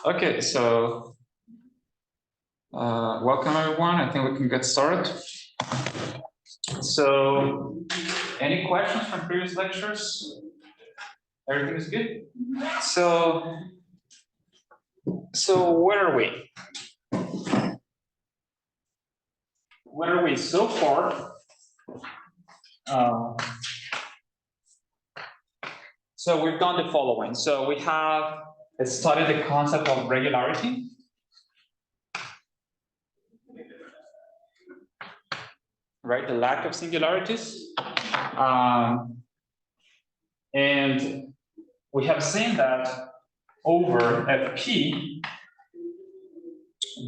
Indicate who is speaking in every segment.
Speaker 1: Okay, so welcome everyone. I think we can get started. So, any questions from previous lectures? Everything is good? So where are we? Where are we so far? So we've done the following. So we have studied the concept of regularity. Right, the lack of singularities. And we have seen that over Fp,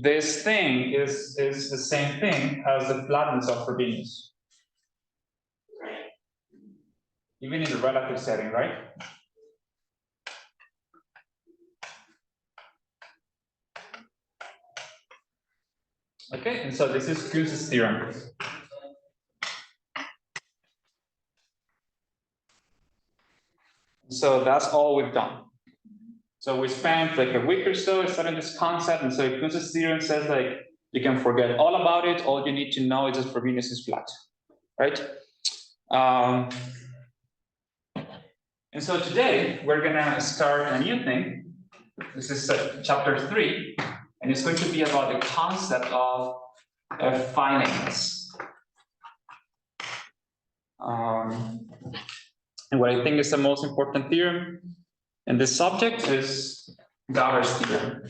Speaker 1: this thing is the same thing as the flatness of Frobenius. Even in the relative setting, right? Okay, and so this is Kunz's theorem. So that's all we've done. So we spent like a week or so studying this concept, and so Kunz's theorem says like you can forget all about it. All you need to know is that Frobenius is flat, right? And so today we're gonna start a new thing. This is chapter 3, and it's going to be about the concept of finiteness. And what I think is the most important theorem in this subject is Gauder's theorem.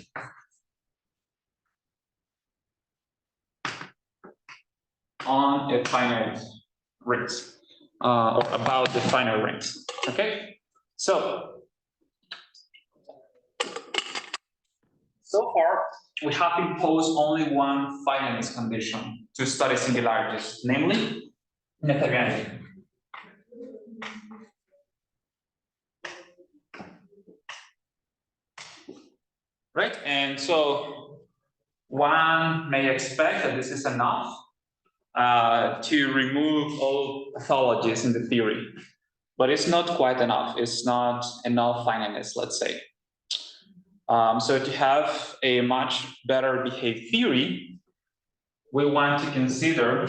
Speaker 1: On a finite rings, or about the finite rings. Okay, so far we have imposed only one finiteness condition to study singularities, namely Noetherianity. Right, and so one may expect that this is enough to remove all pathologies in the theory, but it's not quite enough. It's not enough finiteness, let's say. So to have a much better behaved theory, we want to consider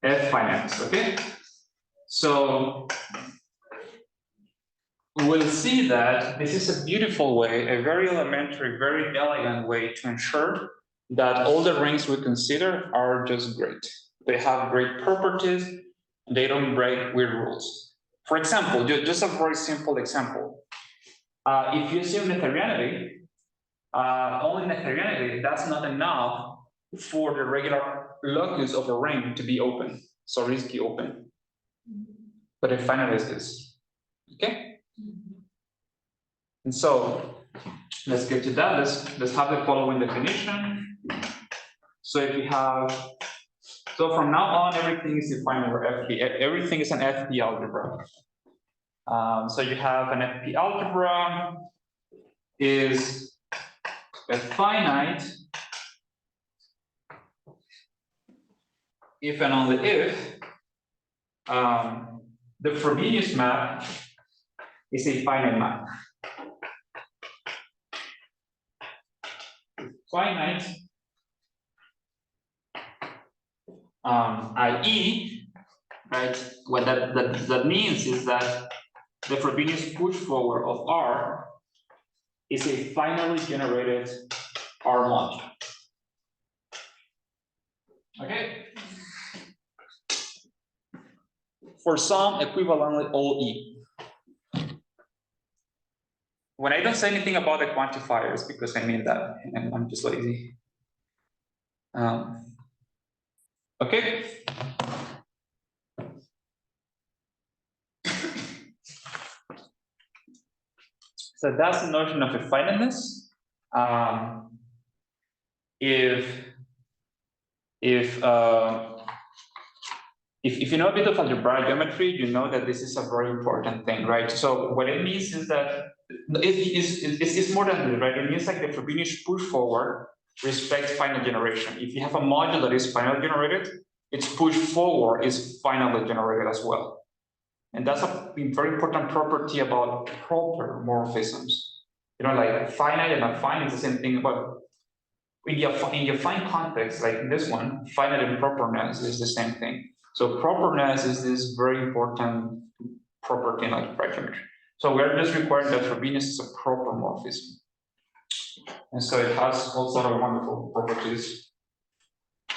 Speaker 1: F-finiteness, okay? So we'll see that this is a beautiful way, a very elementary, very elegant way to ensure that all the rings we consider are just great. They have great properties, they don't break weird rules. For example, just a very simple example. If you assume Noetherianity, only Noetherianity, that's not enough for the regular locus of a ring to be open, Zariski open. But it finalizes this, okay? And so let's get to that. Let's have the following definition. So if you have, so from now on, everything is defined over FP. Everything is an FP algebra. So you have an FP algebra is a finite if and only if the Frobenius map is a finite map. Finite, i.e., right? What that means is that the Frobenius push forward of R is a finally generated R module. Okay. For some, equivalently OE. When I don't say anything about the quantifiers, because I mean that, and I'm just lazy. Okay. So that's the notion of a finiteness. If you know a bit of algebraic geometry, you know that this is a very important thing, right? So what it means is that it's more than this, right? It means like the Frobenius push forward respects finite generation. If you have a module that is finally generated, its push forward is finally generated as well. And that's a very important property about proper morphisms. You know, like finite and affine is the same thing, but in the affine context, like in this one, finite and properness is the same thing. So properness is this very important property in algebraic geometry. So we're just requiring that Frobenius is a proper morphism. And so it has all sort of wonderful properties.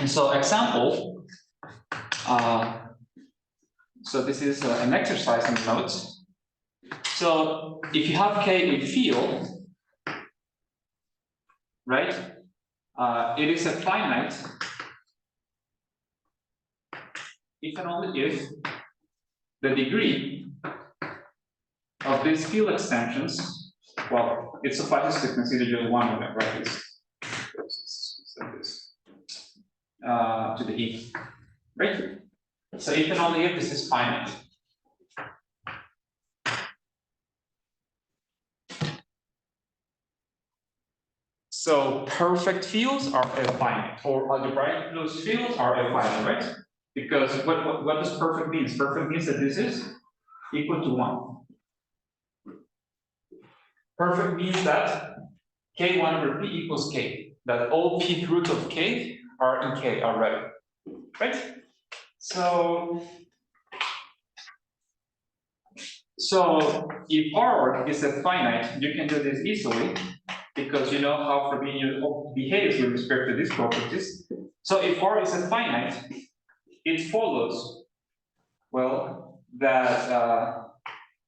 Speaker 1: And so example, so this is an exercise in the notes. So if you have K a field, right, it is a finite if and only if the degree of these field extensions, well, it suffices to consider just one of them, right? This to the E, right? So if and only if this is finite. So perfect fields are finite, or algebraic closed fields are finite, right? Because what does perfect mean? Perfect means that this is equal to 1. Perfect means that K1 over P equals K, that all P roots of K are in K already, right? So if R is a finite, you can do this easily because you know how Frobenius behaves with respect to these properties. So if R is a finite, it follows, well, that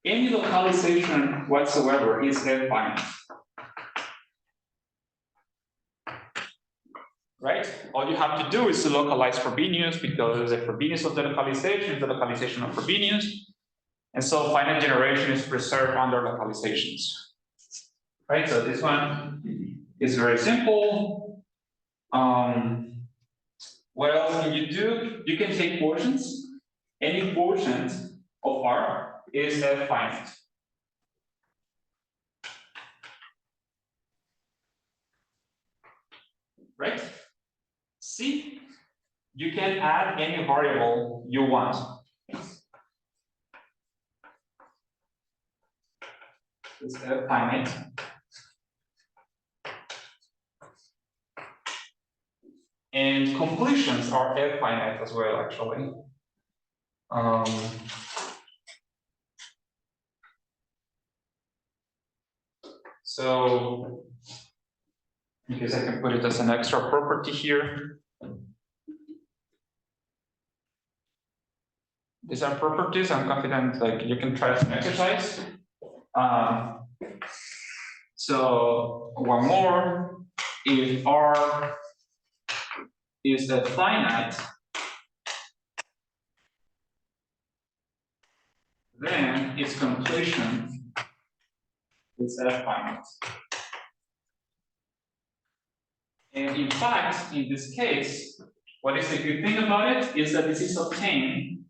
Speaker 1: any localization whatsoever is finite. Right? All you have to do is to localize Frobenius because the Frobenius of the localization is the localization of Frobenius. And so finite generation is preserved under localizations. Right? So this one is very simple. What else can you do? You can take quotients. Any quotient of R is finite. Right? C, you can add any variable you want. It's finite. And completions are finite as well, actually. So, because I can put it as an extra property here. These are properties. I'm confident like you can try some exercise. So one more, if R is finite, then its completion is finite. And in fact, in this case, what is the good thing about it is that this is obtained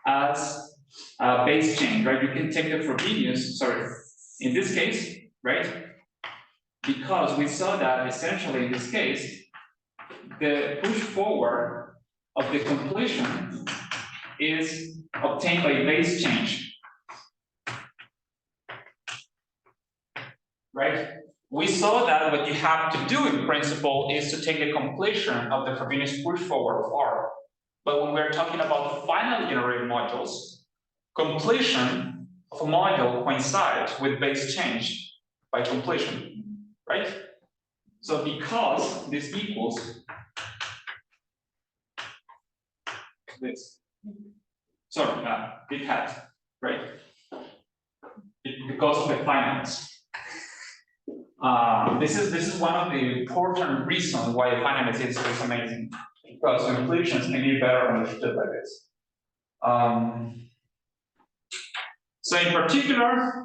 Speaker 1: as a base chain, right? You can take the Frobenius, sorry, in this case, right? Because we saw that essentially in this case, the push forward of the completion is obtained by base change. Right? We saw that what you have to do in principle is to take the completion of the Frobenius push forward of R. But when we're talking about finally generated modules, completion of a module coincides with base change by completion, right? So because this equals this, sorry, it has, right? Because of the finiteness. This is one of the important reasons why finiteness is amazing, because completions can be better understood like this. So in particular,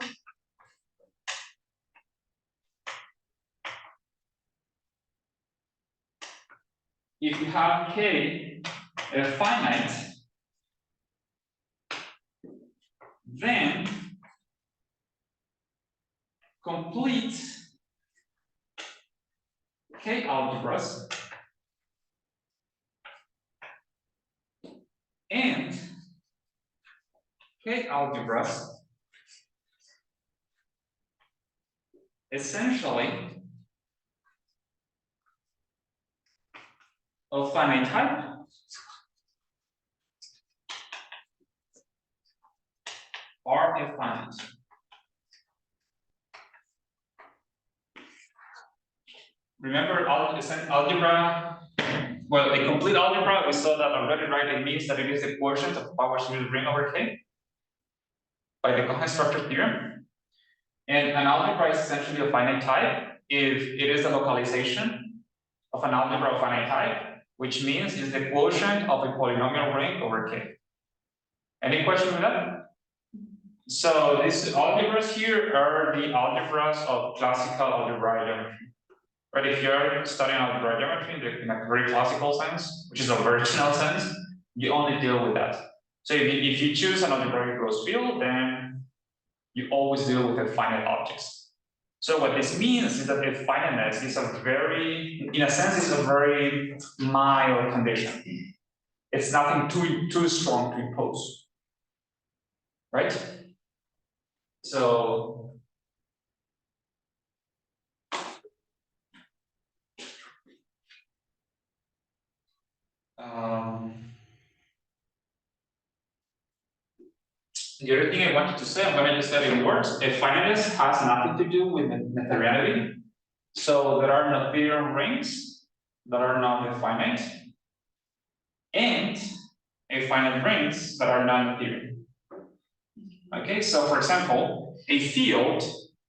Speaker 1: if you have K finite, then complete K algebras and K algebras essentially of finite type are a finite. Remember algebra? Well, a complete algebra, we saw that already, right? It means that it is a quotient of powers with ring over k by the Cohen structure theorem. And an algebra is essentially a finite type if it is the localization of an algebra of finite type, which means it's the quotient of a polynomial ring over k. Any question with that? So these algebras here are the algebras of classical algebraic geometry. Right, if you're studying algebraic geometry in a very classical sense, which is a original sense, you only deal with that. So if you choose an algebraic closed field, then you always deal with finite objects. So what this means is that the finiteness is a very, in a sense, is a very mild condition. It's nothing too strong to impose, right? So the other thing I wanted to say, I'm going to just say it in words. If finiteness has nothing to do with Noetherianity, so there are Noetherian rings that are not finite, and finite rings that are non-Noetherian. Okay, so for example, a field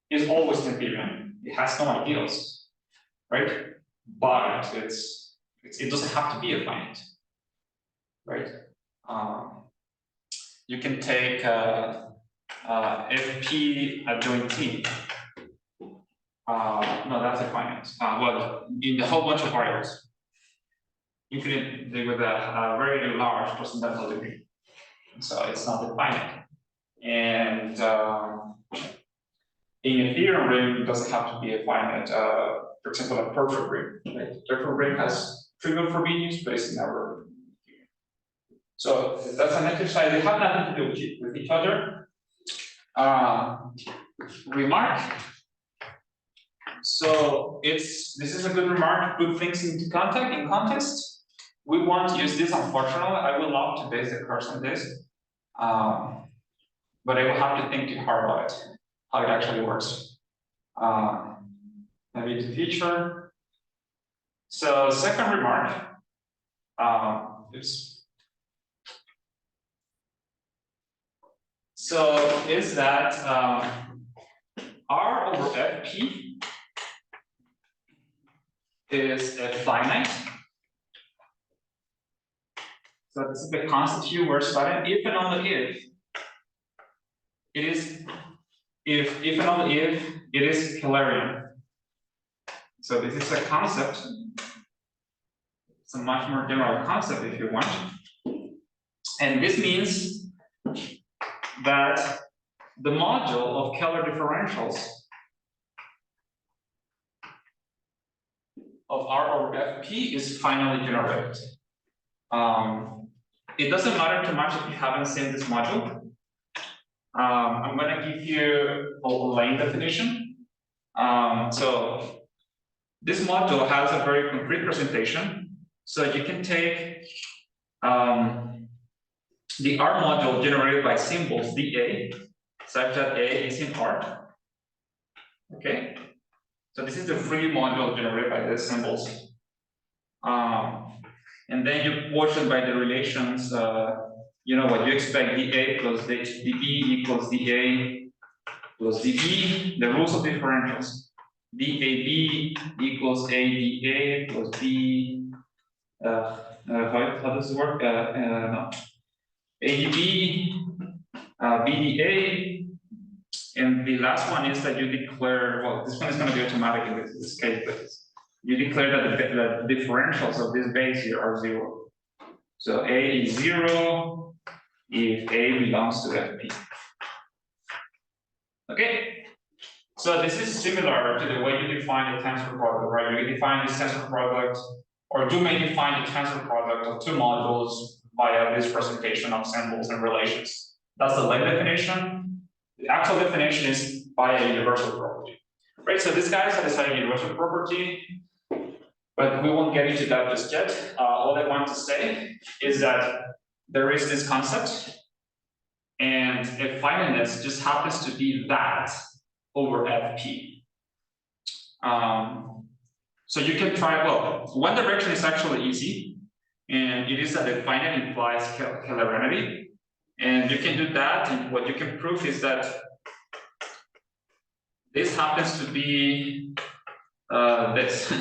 Speaker 1: is always Noetherian. It has no ideals, right? But it doesn't have to be a finite, right? You can take FP adjoint T. No, that's a finite. Well, in a whole bunch of variables, infinite with a very large transcendental degree. So it's not definite. And in a theorem ring, it doesn't have to be a finite. For example, a perfect ring. Like, a perfect ring has trivial forbiddeness, but it's never. So that's an exercise. They have nothing to do with each other. Remark. So this is a good remark to put things into context. We won't use this, unfortunately. I would love to base the course on this, but I will have to think too hard about it, how it actually works. Maybe the future. So second remark, So is that R over Fp is a finite. So this is the concept you were studying. If and only if it is, if and only if it is Kählerian. So this is a concept. It's a much more general concept if you want. And this means that the module of Kähler differentials of R over Fp is finally generated. It doesn't matter too much if you haven't seen this module. I'm going to give you a lane definition. So this module has a very concrete presentation. So you can take the R module generated by symbols dA, such that A is in R. Okay, so this is the free module generated by the symbols. And then you portion by the relations, you know what you expect, dA plus dB equals dA plus dB, the rules of differentials. dAB equals ADA plus B, how does it work? No. ADB, BDA, and the last one is that you declare, well, this one is going to be automatic in this case, but you declare that the differentials of this base here are 0. So A is 0 if A belongs to Fp. Okay, so this is similar to the way you define the tensor product, right? You define this tensor product, or you may define the tensor product of two modules via this presentation of symbols and relations. That's the lane definition. The actual definition is by a universal property. Right, so this guy satisfies the universal property, but we won't get into that just yet. All I want to say is that there is this concept, and if finiteness just happens to be that over Fp. So you can try, well, one direction is actually easy, and it is that the finite implies scalarity, and you can do that, and what you can prove is that this happens to be this.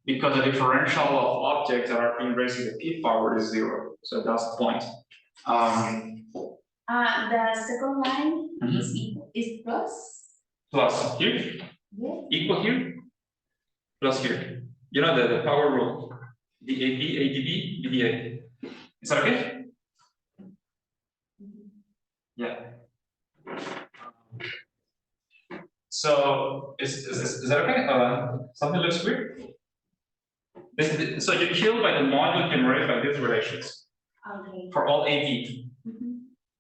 Speaker 1: Because the differential of objects that are being raised to the p power is 0. So that's the point.
Speaker 2: The second line is plus?
Speaker 1: Plus here?
Speaker 2: Yeah.
Speaker 1: Equal here? Plus here. You know the power rule. DAB, ADB, BDA. Is that okay? Yeah. So is that okay? Something looks weird. So you kill by the module generated by these relations.
Speaker 2: Okay.
Speaker 1: For all AV.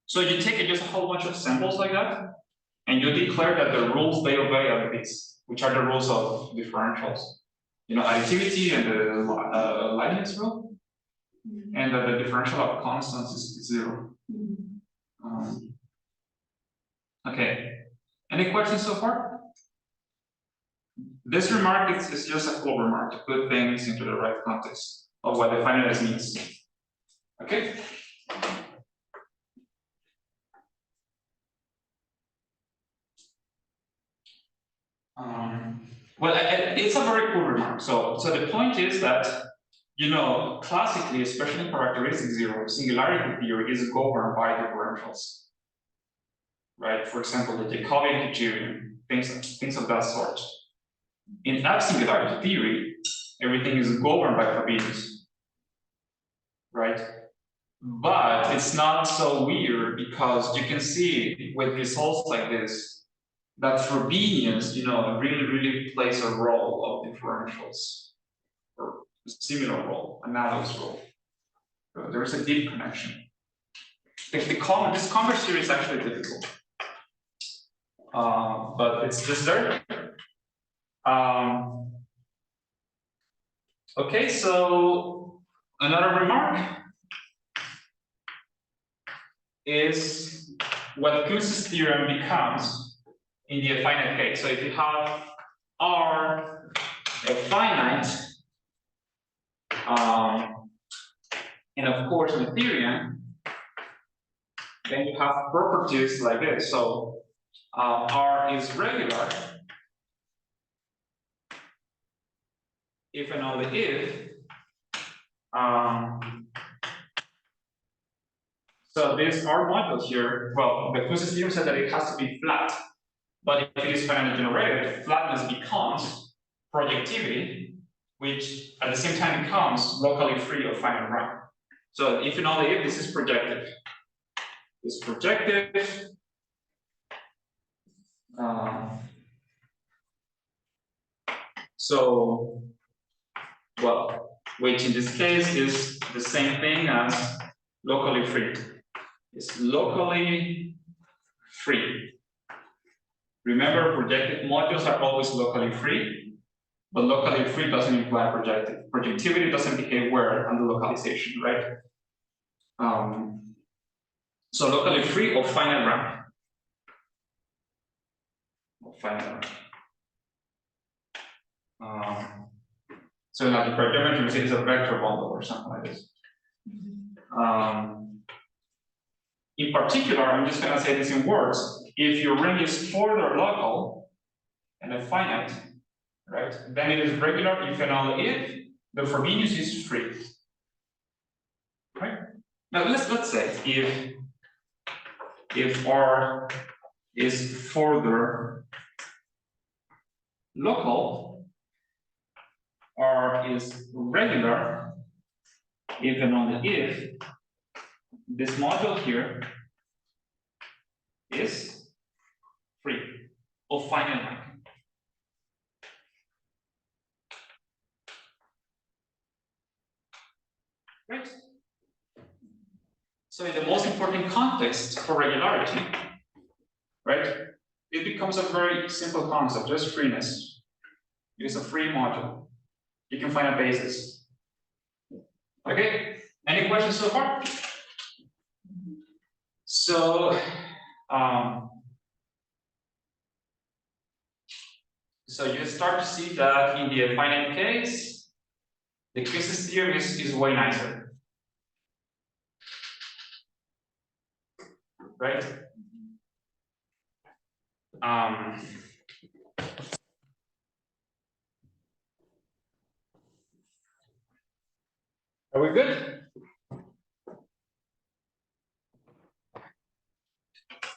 Speaker 1: So you take just a whole bunch of samples like that, and you declare that the rules they obey are these, which are the rules of differentials. You know, additivity and the Leibniz rule, and that the differential of constants is 0. Okay. Any questions so far? This remark is just a full remark to put things into the right context of what the finiteness means. Okay? Well, it's a very cool remark. So the point is that, you know, classically, especially in characteristic 0, singularity theory is governed by differentials. Right? For example, the Jacobian criterion, things of that sort. In F-singularity theory, everything is governed by Frobenius. Right? But it's not so weird because you can see with results like this that Frobenius, you know, really plays a role of differentials, or a similar role, analogous role. So there's a deep connection. This converse theory is actually difficult, but it's just there. Okay, so another remark is what Kunz's theorem becomes in the finite case. So if you have R a finite, and of course in the theorem, then you have properties like this. So R is regular if and only if. So this R module here, well, the Kunz's theorem said that it has to be flat. But if it is finitely generated, flatness becomes projectivity, which at the same time becomes locally free of finite rank. So if and only if this is projective. It's projective. So, well, which in this case is the same thing as locally free. It's locally free. Remember, projective modules are always locally free, but locally free doesn't imply projective. Projectivity doesn't behave where under localization, right? So locally free or finite rank. So like for geometry, we say it's a vector bundle or something like this. In particular, I'm just going to say this in words. If your ring is further local and a finite, right, then it is regular if and only if the Frobenius is free. Right? Now let's say if R is further local, R is regular if and only if this module here is free of finite rank. Right? So in the most important context for regularity, right? it becomes a very simple concept, just freeness. It is a free module. You can find a basis. Okay, any questions so far? So, so you start to see that in the finite case, the Quizzes theorem is way nicer. Right? Are we good?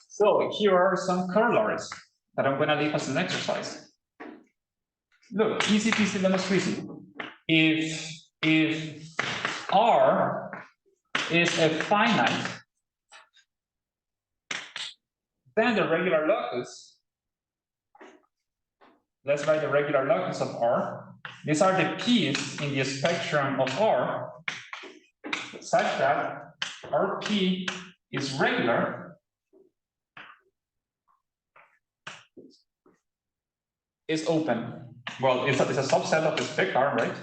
Speaker 1: So here are some corollaries that I'm going to leave as an exercise. Look, easy peasy lemon squeezy. If R is a finite, then the regular locus, let's write the regular locus of R. These are the p's in the spectrum of R, such that Rp is regular, is open. Well, it's a subset of the spec R, right?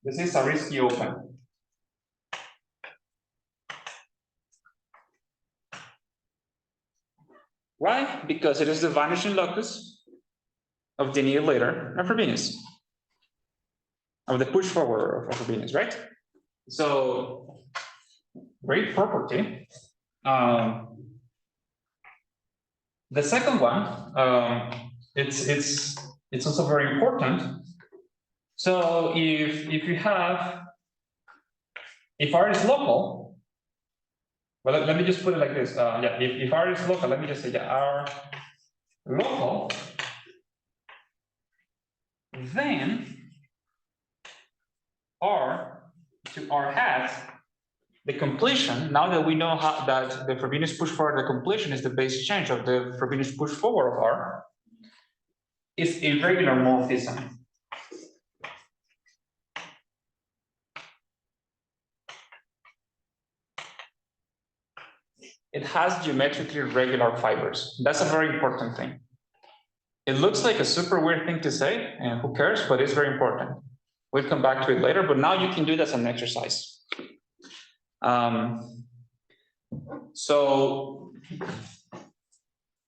Speaker 1: This is a risky open. Why? Because it is the vanishing locus of the annihilator of Frobenius, of the push forward of Frobenius, right? So, great property. The second one, it's also very important. So if R is local, well, let me just put it like this. Yeah, if R is local, let me just say yeah, R local, then R to R hat, the completion, now that we know how that the Frobenius push forward, the completion is the base change of the Frobenius push forward of R, is a regular morphism. It has geometrically regular fibers. That's a very important thing. It looks like a super weird thing to say, and who cares, but it's very important. We'll come back to it later, but now you can do that as an exercise. So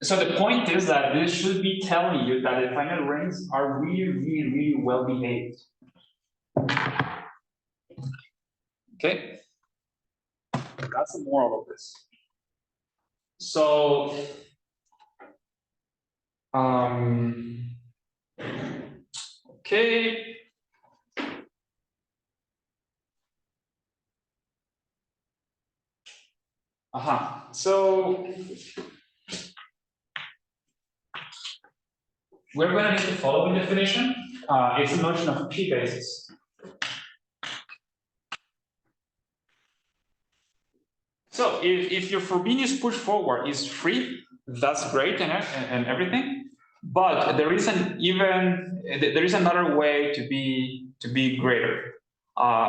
Speaker 1: the point is that this should be telling you that the finite rings are really well behaved. Okay? That's the moral of this. So, okay. So we're going to need the following definition. It's a notion of P basis. So if your Frobenius push forward is free, that's great and everything. But there is another way to be greater,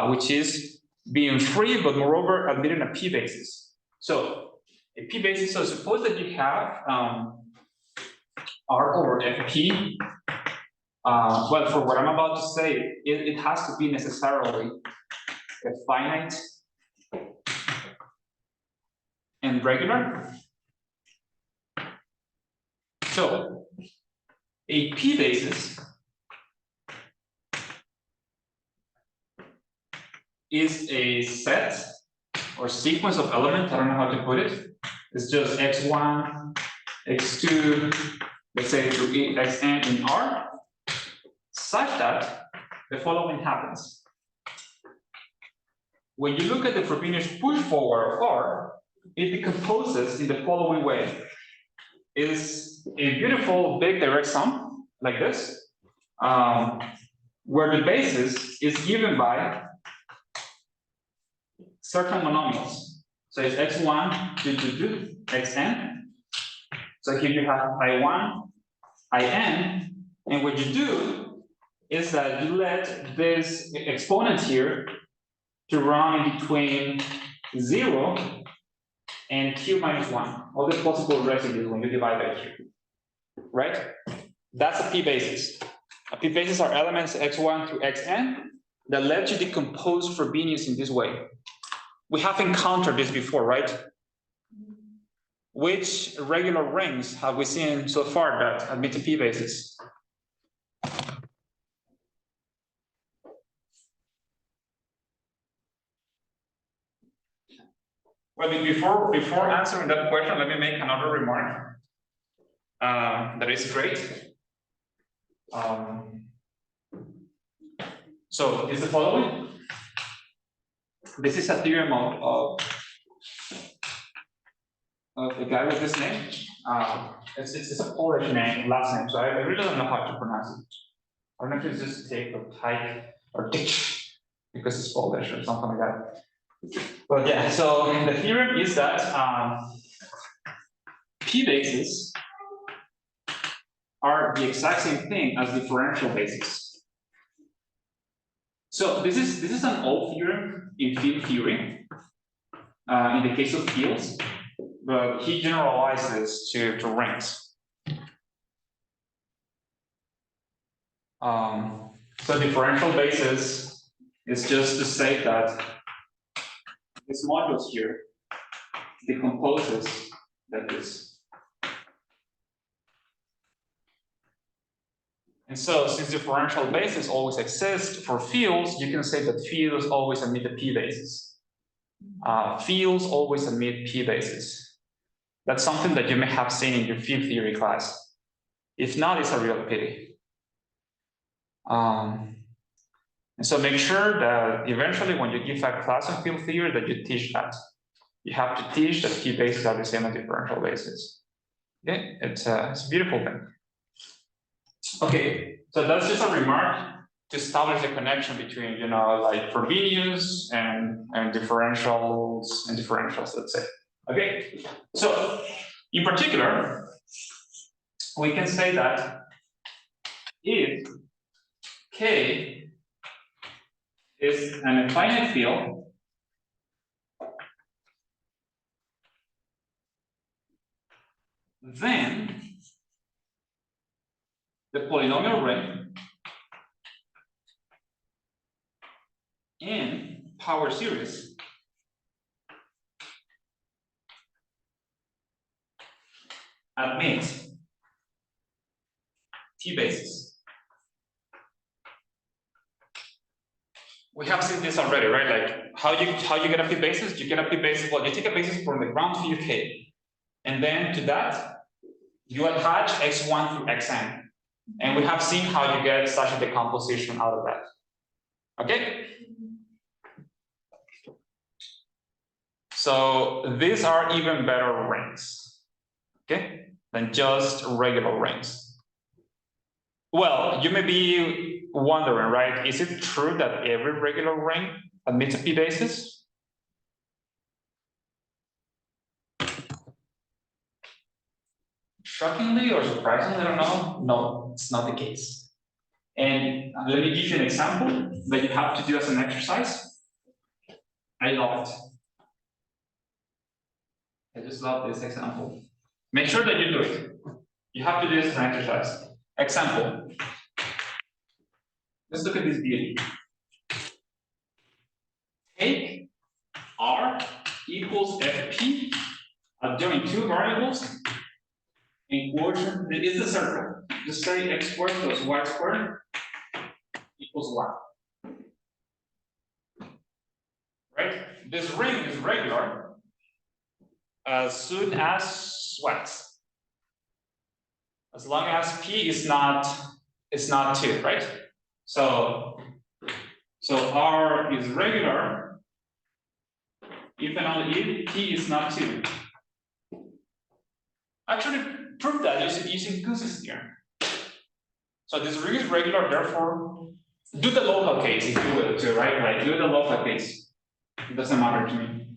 Speaker 1: which is being free, but moreover admitting a P basis. So a P basis. So suppose that you have R over FP. Well, for what I'm about to say, it has to be necessarily a finite and regular. So a P basis is a set or sequence of elements, I don't know how to put it. It's just x1, x2, let's say through xn in R, such that the following happens. When you look at the Frobenius push forward of R, it decomposes in the following way. Is a beautiful big direct sum like this, where the basis is given by certain monomials. So it's x1, 2, 2, 2, xn. So here you have I1, In, and what you do is that you let this exponent here to run in between 0 and q minus 1, all the possible residues when you divide by q, right? That's a p-basis. A p-basis are elements x1 through xn that let you decompose Frobenius in this way. We have encountered this before, right? Which regular rings have we seen so far that admit a p-basis? Well, before answering that question, let me make another remark that is great. So it's the following. This is a theorem of a guy with this name. It's a Polish name, last name, so I really don't know how to pronounce it. I don't know if it's just take or type or ditch because it's Polish or something like that. But yeah, so the theorem is that p-bases are the exact same thing as differential bases. So this is an old theorem in field theory, in the case of fields, but he generalizes to rings. So differential basis is just to say that this modulus here decomposes like this. And so since differential bases always exist for fields, you can say that fields always admit a p-basis. Fields always admit p-basis. That's something that you may have seen in your field theory class. If not, it's a real pity. And so make sure that eventually when you give a class on field theory that you teach that. You have to teach that p-bases are the same as differential bases. Okay, it's a beautiful thing. Okay, so that's just a remark to establish the connection between, you know, like Frobenius and differentials, let's say. Okay, so in particular, we can say that if K is an infinite field, then the polynomial ring in power series admits p-basis. We have seen this already, right? Like how you get a p-basis? You get a p-basis. Well, you take a basis from the ground field K, and then to that you attach x1 through xn, and we have seen how you get such a decomposition out of that. Okay. So these are even better rings, okay, than just regular rings. Well, you may be wondering, right? Is it true that every regular ring admits a p-basis? Shockingly or surprisingly, I don't know. No, it's not the case. And let me give you an example that you have to do as an exercise. I love it. I just love this example. Make sure that you do it. You have to do this as an exercise. Example. Let's look at this beauty. Take R equals FP, doing two variables, and quotient is the circle. Just say x squared plus y squared equals 1. Right? This ring is regular as soon as what? As long as P is not 2, right? So R is regular if and only if P is not 2. Actually, prove that using Goose's theorem. So this ring is regular, therefore, do the local case if you will too, right? Like do the local case. It doesn't matter to me.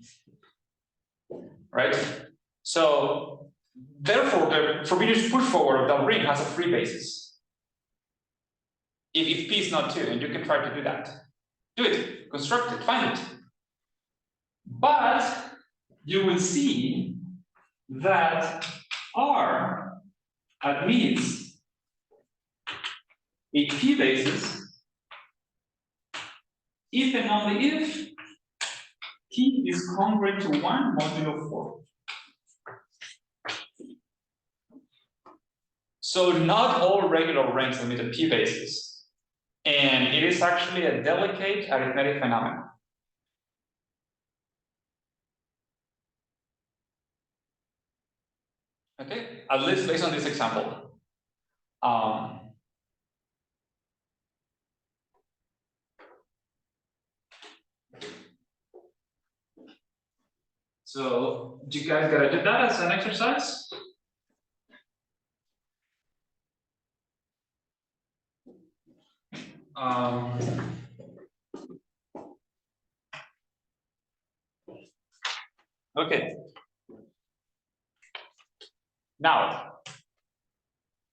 Speaker 1: Right? So therefore, the Frobenius push forward of that ring has a free basis. If P is not 2, and you can try to do that. Do it, construct it, find it. But you will see that R admits a P basis if and only if P is congruent to 1 modulo 4. So not all regular rings admit a P basis, and it is actually a delicate arithmetic phenomenon. Okay, at least based on this example. So you guys gotta do that as an exercise. Okay. Now,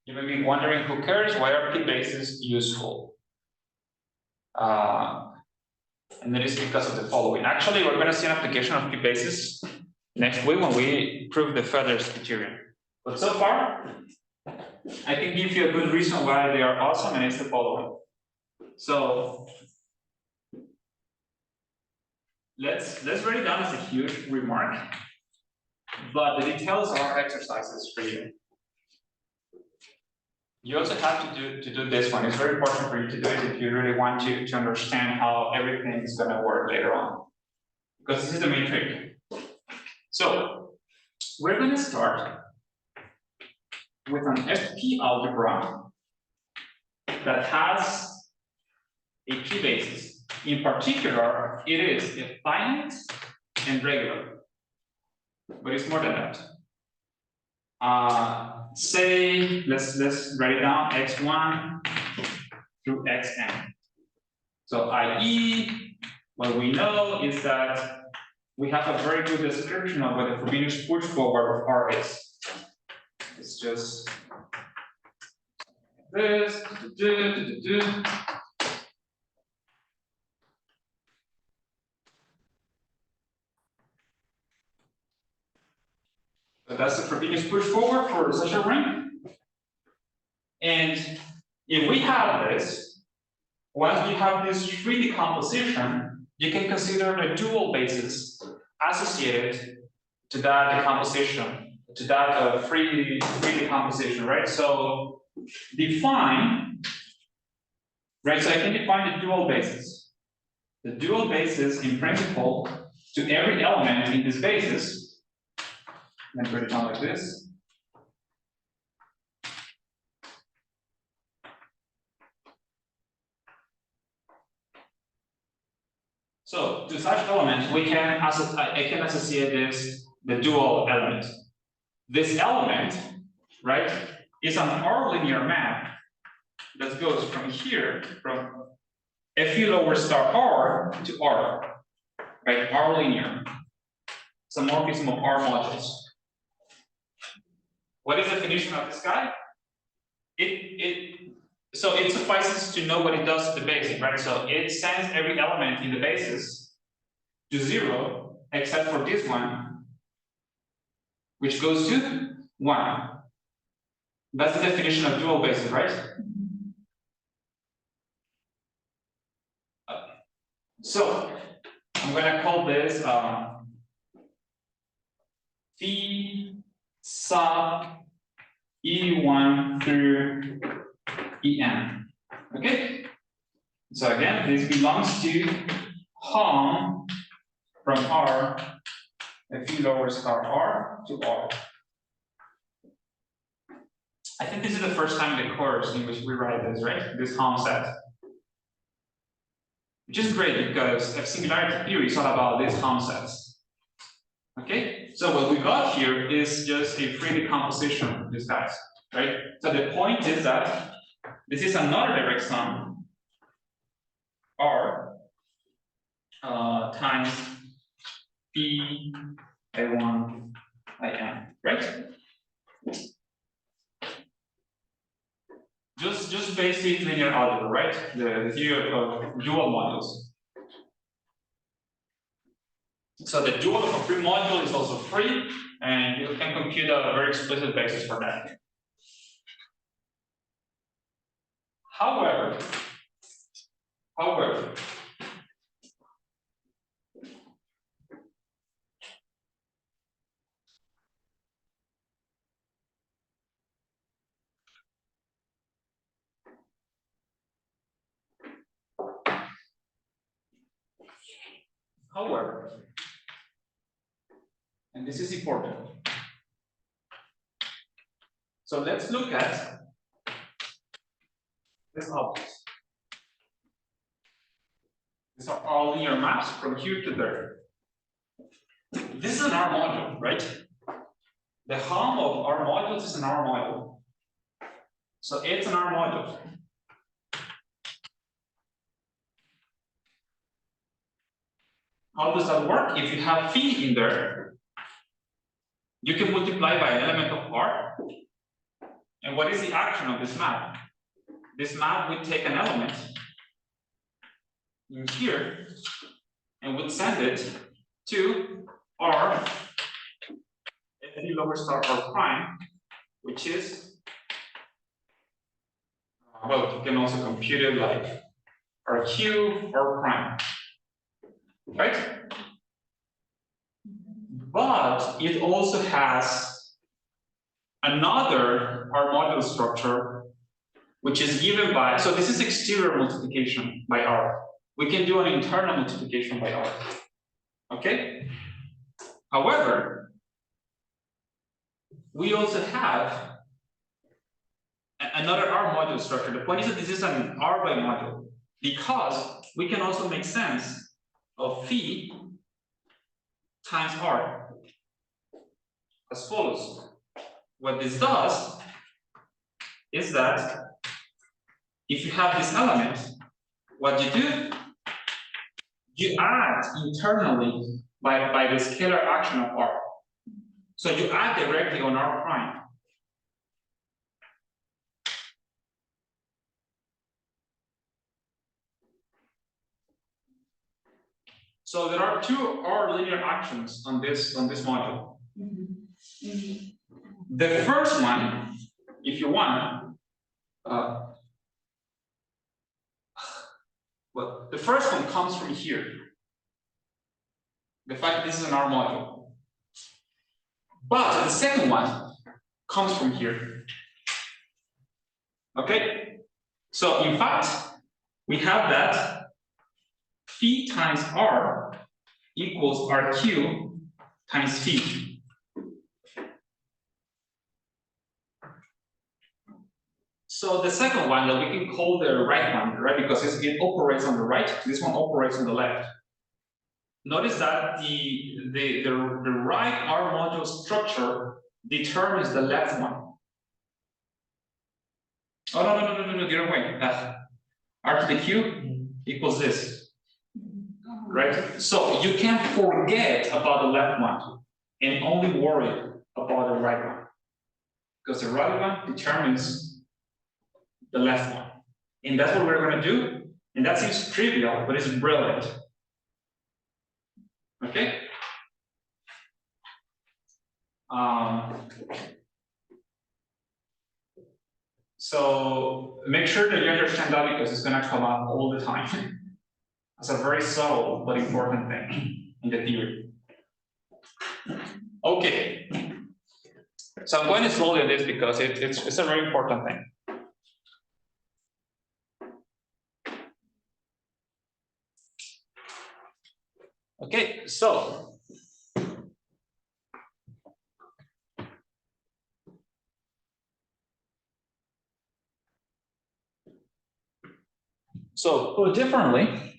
Speaker 1: you may be wondering, who cares? Why are P bases useful? And it is because of the following. Actually, we're going to see an application of P bases next week when we prove the feathers criterion. But so far, I can give you a good reason why they are awesome, and it's the following. So let's write it down as a huge remark, but the details are exercises for you. You also have to do this one. It's very important for you to do it if you really want to understand how everything is going to work later on, because this is the main trick. So we're going to start with an FP algebra that has a P basis. In particular, it is a finite and regular, but it's more than that. Say, let's write it down, x1 through xn. So i.e., what we know is that we have a very good description of what the Frobenius push forward of R is. It's just this. So that's the Frobenius push forward for such a ring. And if we have this, once we have this free decomposition, you can consider the dual basis associated to that decomposition, to that free decomposition, right? So define, right? So I can define the dual basis. The dual basis, in principle, to every element in this basis. Let me write it down like this. So to such element, I can associate this the dual element. This element, right, is an R linear map that goes from here, from Fu lower star R to R, right? R linear. It's a morphism of R modules. What is the definition of this guy? So it suffices to know what it does to the basis, right? So it sends every element in the basis to 0, except for this one, which goes to 1. That's the definition of dual basis, right? So I'm going to call this phi sub E1 through En. Okay? So again, this belongs to hom from R, Fu lower star R to R. I think this is the first time in the course in which we write this, right? This hom set. Which is great because F-singularity theory is all about these hom sets. Okay? So what we got here is just a free decomposition of these guys, right? So the point is that this is another direct sum R times P I1 IN, right? Just basic linear algebra, right? The theory of dual modules. So the dual of a free module is also free, and you can compute a very explicit basis for that. However, and this is important. So let's look at this object. These are all linear maps from here to there. This is an R module, right? The hum of R modules is an R module. So it's an R module. How does that work? If you have phi in there, you can multiply by an element of R. And what is the action of this map? This map would take an element in here and would send it to R, any lower star R prime, which is, well, you can also compute it like RQ R prime, right? But it also has another R module structure, which is given by, so this is exterior multiplication by R. We can do an internal multiplication by R, okay? However, we also have another R module structure. The point is that this is an R by module, because we can also make sense of phi times R as follows. What this does is that if you have this element, what you do, you add internally by the scalar action of R. So you add directly on R prime. So there are two R linear actions on this module. The first one, if you want, well, the first one comes from here. The fact that this is an R module. But the second one comes from here. Okay? So in fact, we have that phi times R equals RQ times phi. So the second one that we can call the right one, right? Because it operates on the right, this one operates on the left. Notice that the right R module structure determines the left one. Oh, no, the other way. R to the Q equals this, right? So you can forget about the left one and only worry about the right one, because the right one determines the left one. And that's what we're going to do. And that seems trivial, but it's brilliant. Okay? So make sure that you understand that, because it's going to come up all the time. It's a very subtle but important thing in the theory. Okay. So I'm going to slowly on this because it's a very important thing. Okay, so put differently,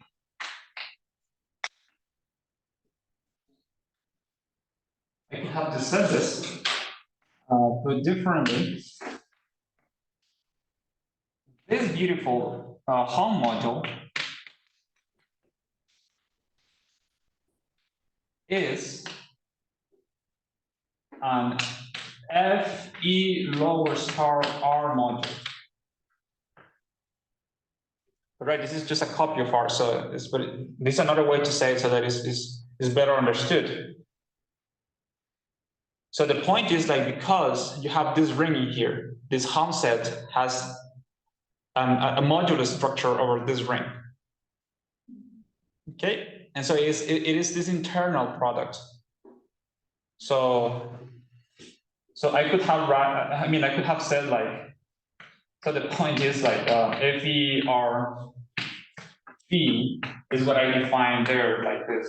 Speaker 1: I can have to set this. Put differently, this beautiful home module is an Fe lower star R module. Right, this is just a copy of R, so this is another way to say it, so that it's is better understood. So the point is like, because you have this ring in here, this Hom set has a modular structure over this ring. Okay, and so it is this internal product. So I could have, I mean, I could have said like, so the point is like FERP is what I define there like this.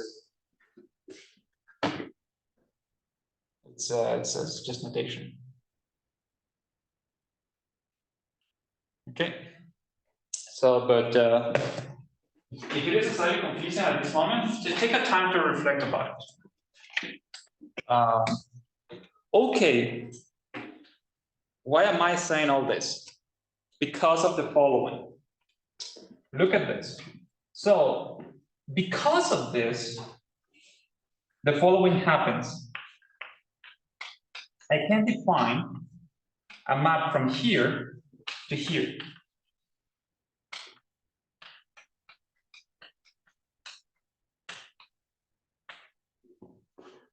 Speaker 1: It's just notation. Okay. So, but if it is slightly confusing at this moment, just take a time to reflect about it. Okay. Why am I saying all this? Because of the following. Look at this. So, because of this, the following happens. I can define a map from here to here.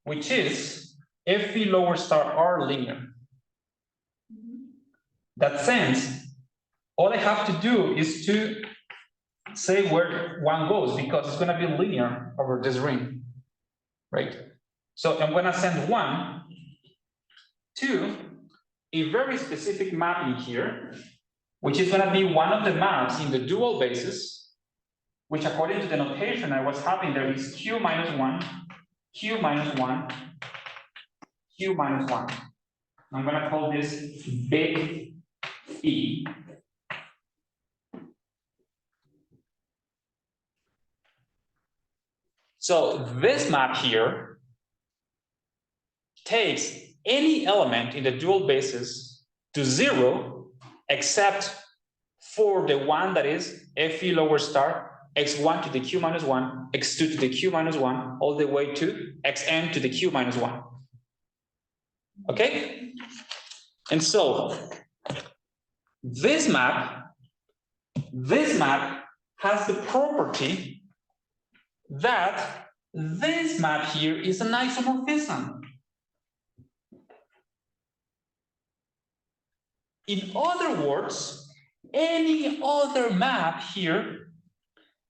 Speaker 1: Which is FE lower star R linear. That sense, all I have to do is to say where one goes, because it's going to be linear over this ring, right? So I'm going to send one to a very specific mapping here, which is going to be one of the maps in the dual basis, which according to the notation I was having there is Q minus 1, Q minus 1, Q minus 1. I'm going to call this big E. So this map here takes any element in the dual basis to 0, except for the one that is FE lower star x1 to the q minus 1, x2 to the q minus 1, all the way to xn to the q minus 1. Okay? And so this map has the property that this map here is an isomorphism. In other words, any other map here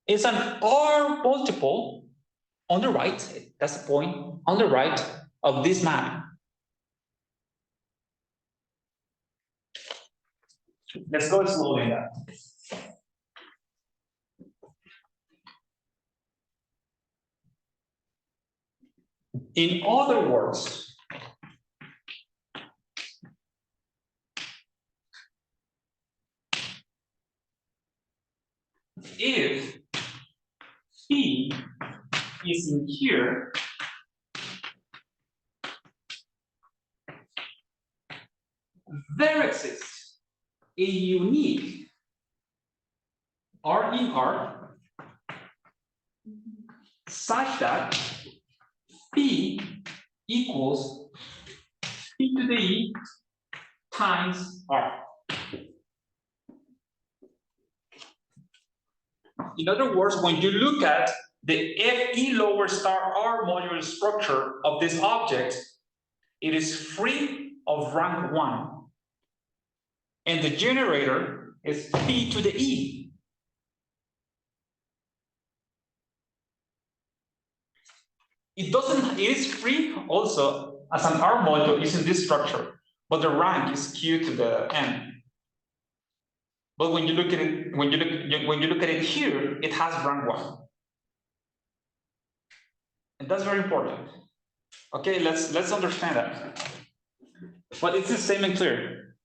Speaker 1: is an R multiple on the right, that's the point, on the right of this map. Let's go slowly now. In other words, if P is in here, there exists a unique R in R such that P equals P to the E times R. In other words, when you look at the FE lower star R modular structure of this object, it is free of rank 1. And the generator is P to the E. It is free also as an R module is in this structure, but the rank is Q to the N. But when you look at it, when you look at it here, it has rank 1. And that's very important. Okay, let's understand that. But it's the same and clear.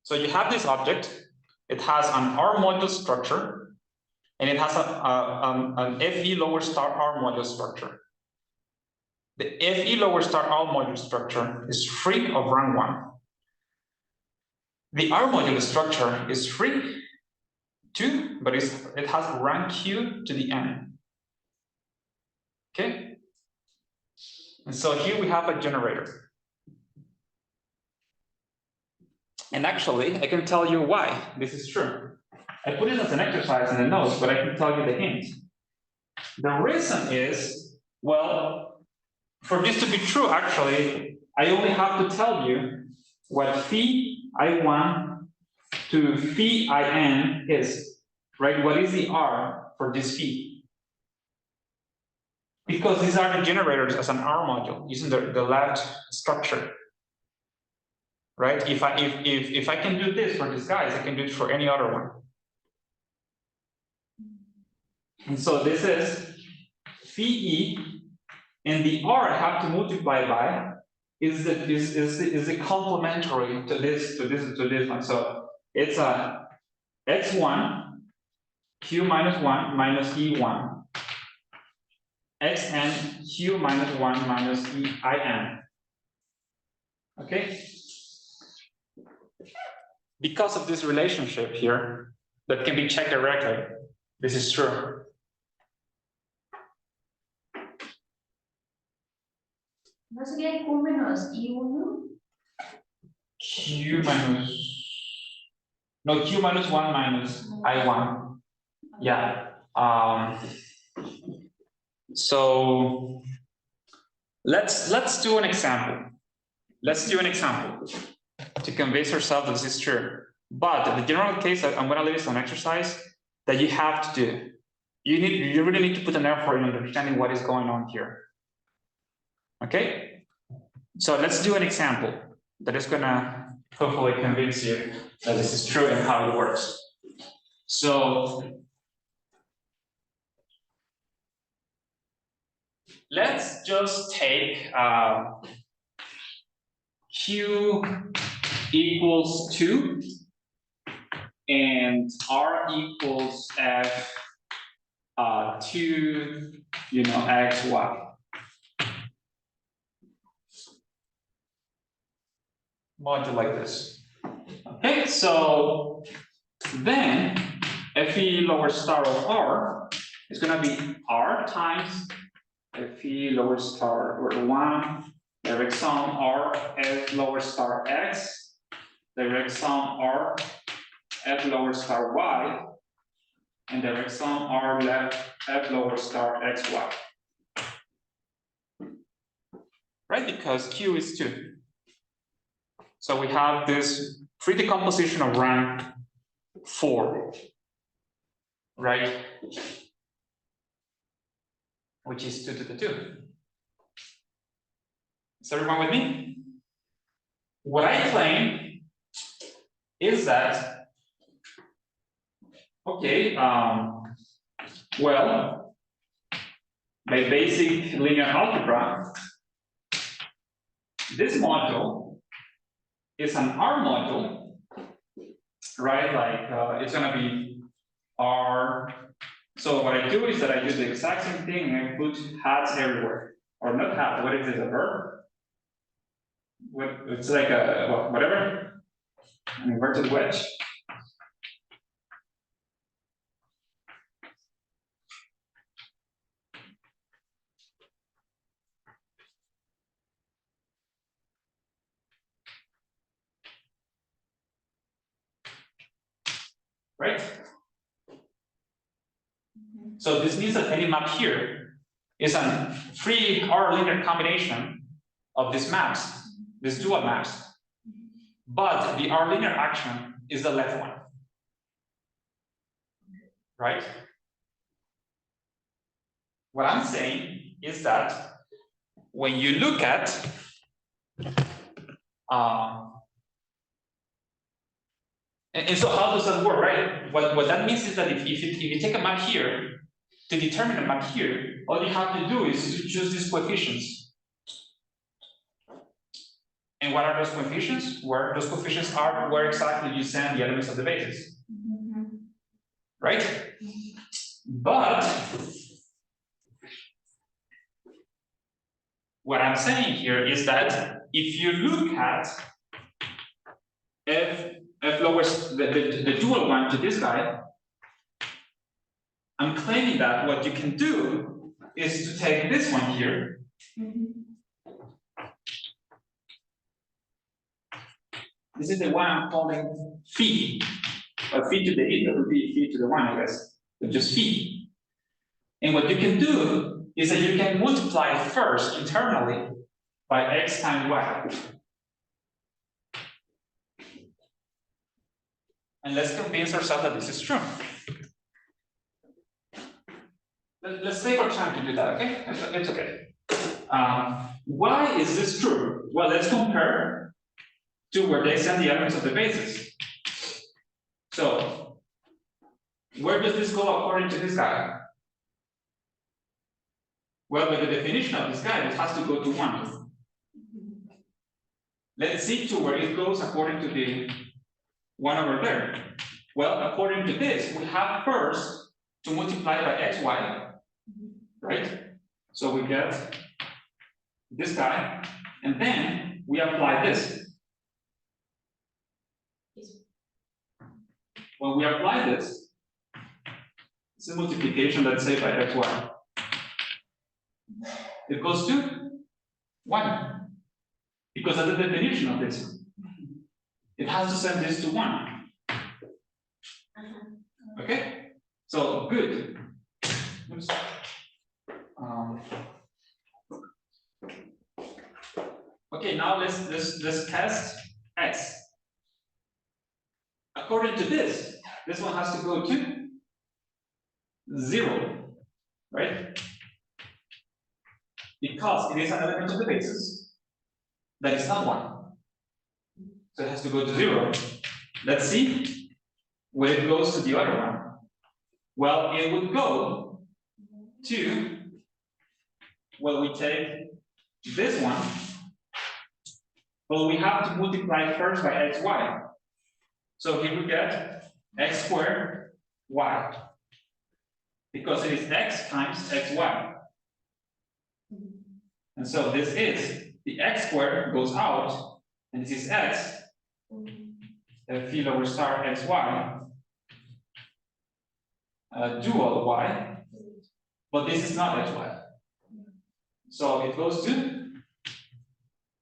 Speaker 1: So you have this object, it has an R module structure, and it has an FE lower star R module structure. The FE lower star R module structure is free of rank 1. The R module structure is free too, but it has rank Q to the N. Okay? And so here we have a generator. And actually, I can tell you why this is true. I put it as an exercise in the notes, but I can tell you the hint. The reason is, well, for this to be true, actually, I only have to tell you what phi I1 to phi In is, right? What is the R for this phi? Because these are the generators as an R module using the left structure, right? If I can do this for these guys, I can do it for any other one. And so this is phi E, and the R I have to multiply by is the complementary to this one. So it's a x1 q minus 1 minus e1 xn q minus 1 minus ein. Okay? Because of this relationship here that can be checked directly, this is true.
Speaker 2: No sería Q menos I1.
Speaker 1: Q minus, no, Q minus 1 minus I1. Yeah. So let's do an example. Let's do an example to convince yourself that this is true. But the general case, I'm going to leave this an exercise that you have to do. You really need to put an effort in understanding what is going on here. Okay? So let's do an example that is going to hopefully convince you that this is true and how it works. So let's just take Q equals 2 and R equals F 2, X, Y. Module like this. Okay, so then Fe lower star of R is going to be R times Fe lower star or 1 direct sum R F lower star X direct sum R F lower star Y and direct sum R left F lower star XY. Right, because Q is 2. So we have this free decomposition of rank 4, right? Which is 2 to the 2. Is everyone with me? What I claim is that, okay, well, by basic linear algebra, this module is an R module, right? Like it's going to be R. So what I do is that I do the exact same thing and I put hats everywhere, or not hat. What is it? A verb? It's like a whatever, an inverted wedge. Right? So this means that any map here is a free R linear combination of these maps, these dual maps. But the R linear action is the left one. Right? What I'm saying is that when you look at and so how does that work, right? What that means is that if you take a map here, to determine a map here, all you have to do is to choose these coefficients. And what are those coefficients? Where those coefficients are where exactly you send the elements of the basis. Right? But what I'm saying here is that if you look at F lowers the dual one to this guy, I'm claiming that what you can do is to take this one here. This is the one I'm calling phi. phi to the e, that would be phi to the 1, I guess, but just phi. And what you can do is that you can multiply first internally by x times y. And let's convince ourselves that this is true. Let's take our time to do that, okay? It's okay. Why is this true? Well, let's compare to where they send the elements of the bases. So, where does this go according to this guy? Well, by the definition of this guy, it has to go to 1. Let's see to where it goes according to the 1 over there. Well, according to this, we have first to multiply by xy, right? So we get this guy, and then we apply this. When we apply this, it's a multiplication, let's say, by xy. It goes to 1, because that's the definition of this. It has to send this to 1. Okay? So, good. Oops. Okay, now let's test x. According to this one has to go to 0, right? Because it is an element of the basis that is not 1. So it has to go to 0. Let's see where it goes to the other one. Well, it would go to, well, we take this one. Well, we have to multiply first by xy. So here we get x squared y. Because it is x times xy. And so this is, the x squared goes out, and this is x, phi over star xy, dual y, but this is not xy. So it goes to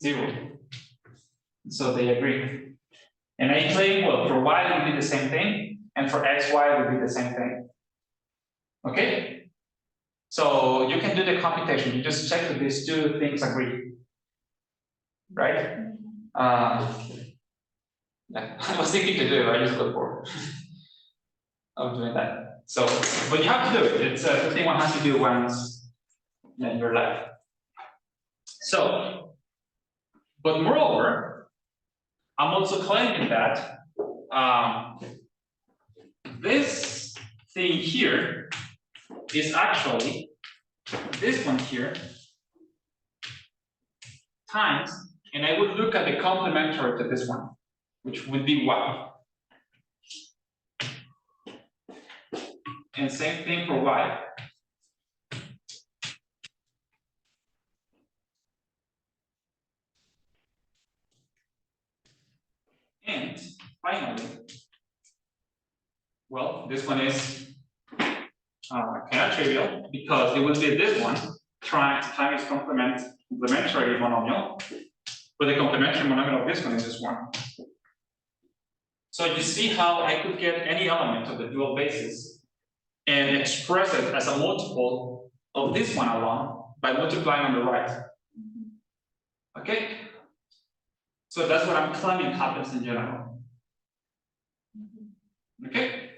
Speaker 1: 0. So they agree. And I claim, well, for y it would be the same thing, and for xy it would be the same thing. Okay? So you can do the computation, you just check that these two things agree. Right? I was thinking to do it, I just got bored of doing that. So, but you have to do it. It's a thing one has to do once in your life. So, but moreover, I'm also claiming that this thing here is actually this one here times, and I would look at the complementary to this one, which would be y. And same thing for y. And finally, well, this one is kind of trivial because it will be this one times complementary monomial, but the complementary monomial of this one is this one. So you see how I could get any element of the dual basis and express it as a multiple of this one alone by multiplying on the right. Okay? So that's what I'm claiming happens in general. Okay?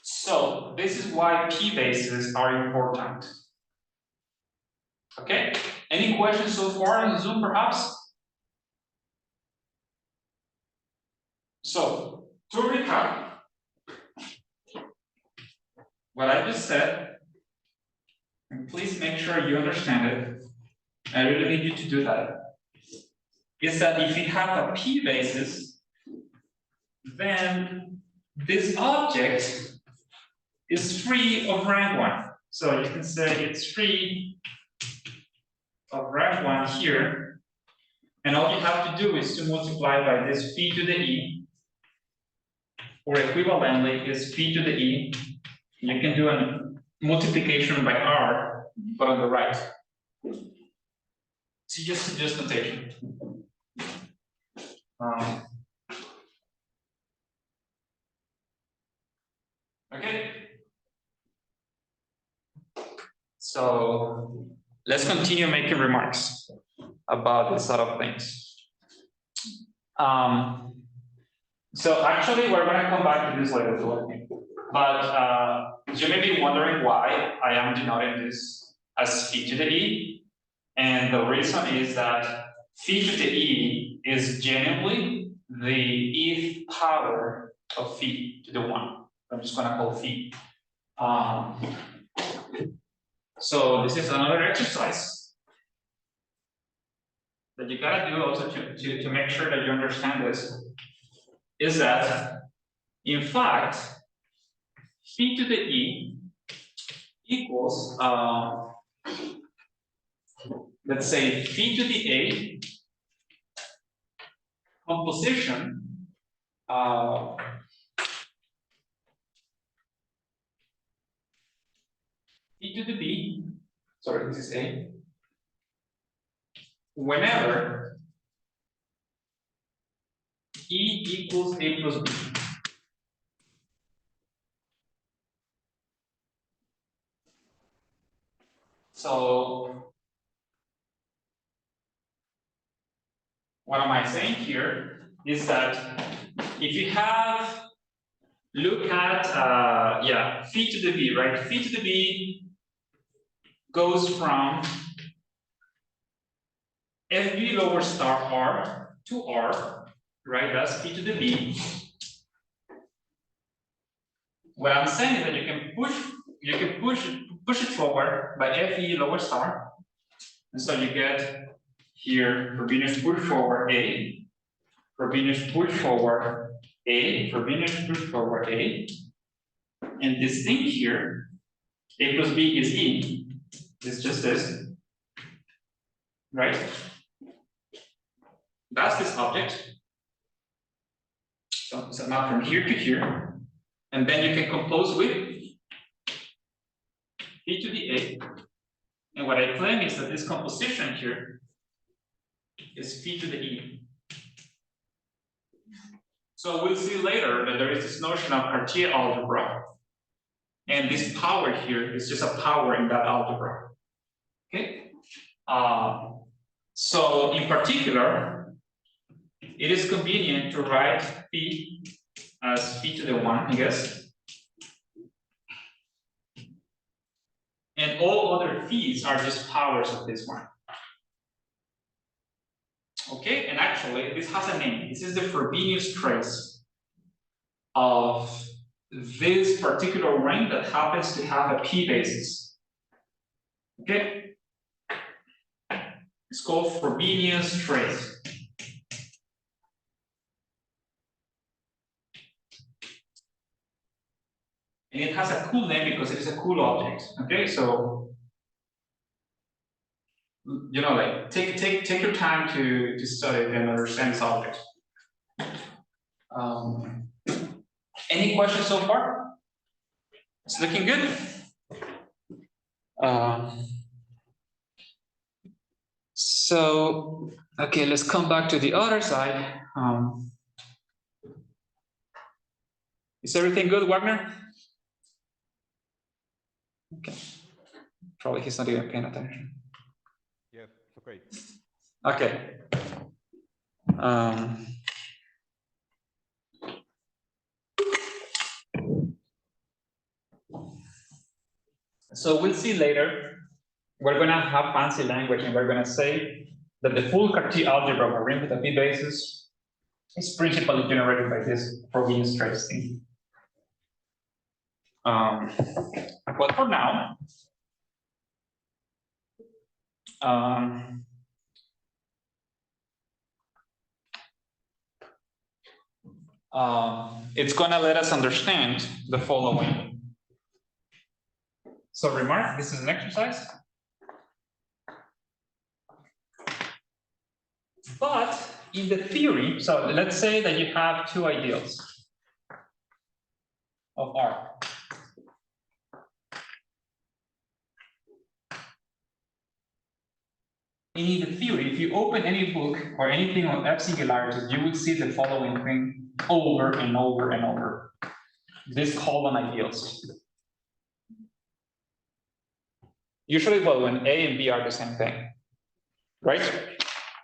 Speaker 1: So this is why p-bases are important. Okay? Any questions so far in Zoom perhaps? So, to recap, what I just said, and please make sure you understand it, I really need you to do that, is that if you have a p-basis, then this object is free of rank 1. So you can say it's free of rank 1 here, and all you have to do is to multiply by this phi to the e, or equivalently is phi to the e. You can do a multiplication by r, but on the right. So just notation. So let's continue making remarks about this sort of things. So actually, we're going to come back to this later, but you may be wondering why I am denoting this as phi to the e, and the reason is that phi to the e is genuinely the eth power of phi to the 1. I'm just going to call phi. So this is another exercise that you gotta do also to make sure that you understand this, is that in fact phi to the e equals let's say phi to the a composition phi to the b, sorry, this is a, whenever e equals a plus b. So what am I saying here is that if you have, look at phi to the b, right? Phi to the b goes from fb lower star r to r, right? That's phi to the b. What I'm saying is that you can push it forward by fe lower star, and so you get here Frobenius push forward a, Frobenius push forward a, Frobenius push forward a, and this thing here, a plus b is e, is just this, right? That's this object. So now from here to here, and then you can compose with phi to the a. And what I claim is that this composition here is phi to the e. So we'll see later that there is this notion of Cartier algebra, and this power here is just a power in that algebra. Okay. So in particular, it is convenient to write phi as phi to the 1, I guess. And all other phis are just powers of this one. Okay, and actually this has a name. This is the Frobenius trace of this particular ring that happens to have a p basis. Okay, it's called Frobenius trace. And it has a cool name because it is a cool object. Okay, so you know, like take your time to study it and understand this object. Any questions so far? It's looking good. So okay, let's come back to the other side. Is everything good, Wagner? Okay. Probably he's not even paying attention.
Speaker 3: Yes, it's okay.
Speaker 1: Okay. So we'll see later. We're going to have fancy language, and we're going to say that the full Cartier algebra of a ring with a p basis is principally generated by this Frobenius trace thing. But for now, it's going to let us understand the following. So remark, this is an exercise. But in the theory, so let's say that you have two ideals of R. And in the theory, if you open any book or anything on F-singularities, you will see the following thing over and over and over. This column ideals. Usually, well, when A and B are the same thing, right?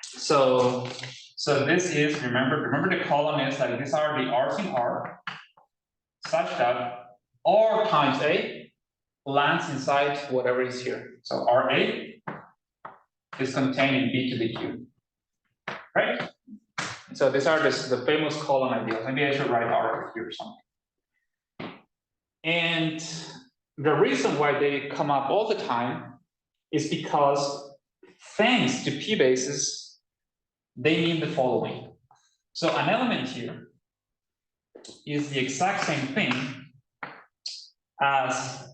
Speaker 1: So this is, remember the column is like, these are the R's in R, such that R times A lands inside whatever is here. So RA is contained in B to the Q, right? So these are the famous column ideals. Maybe I should write R here or something. And the reason why they come up all the time is because thanks to P bases, they mean the following. So an element here is the exact same thing as,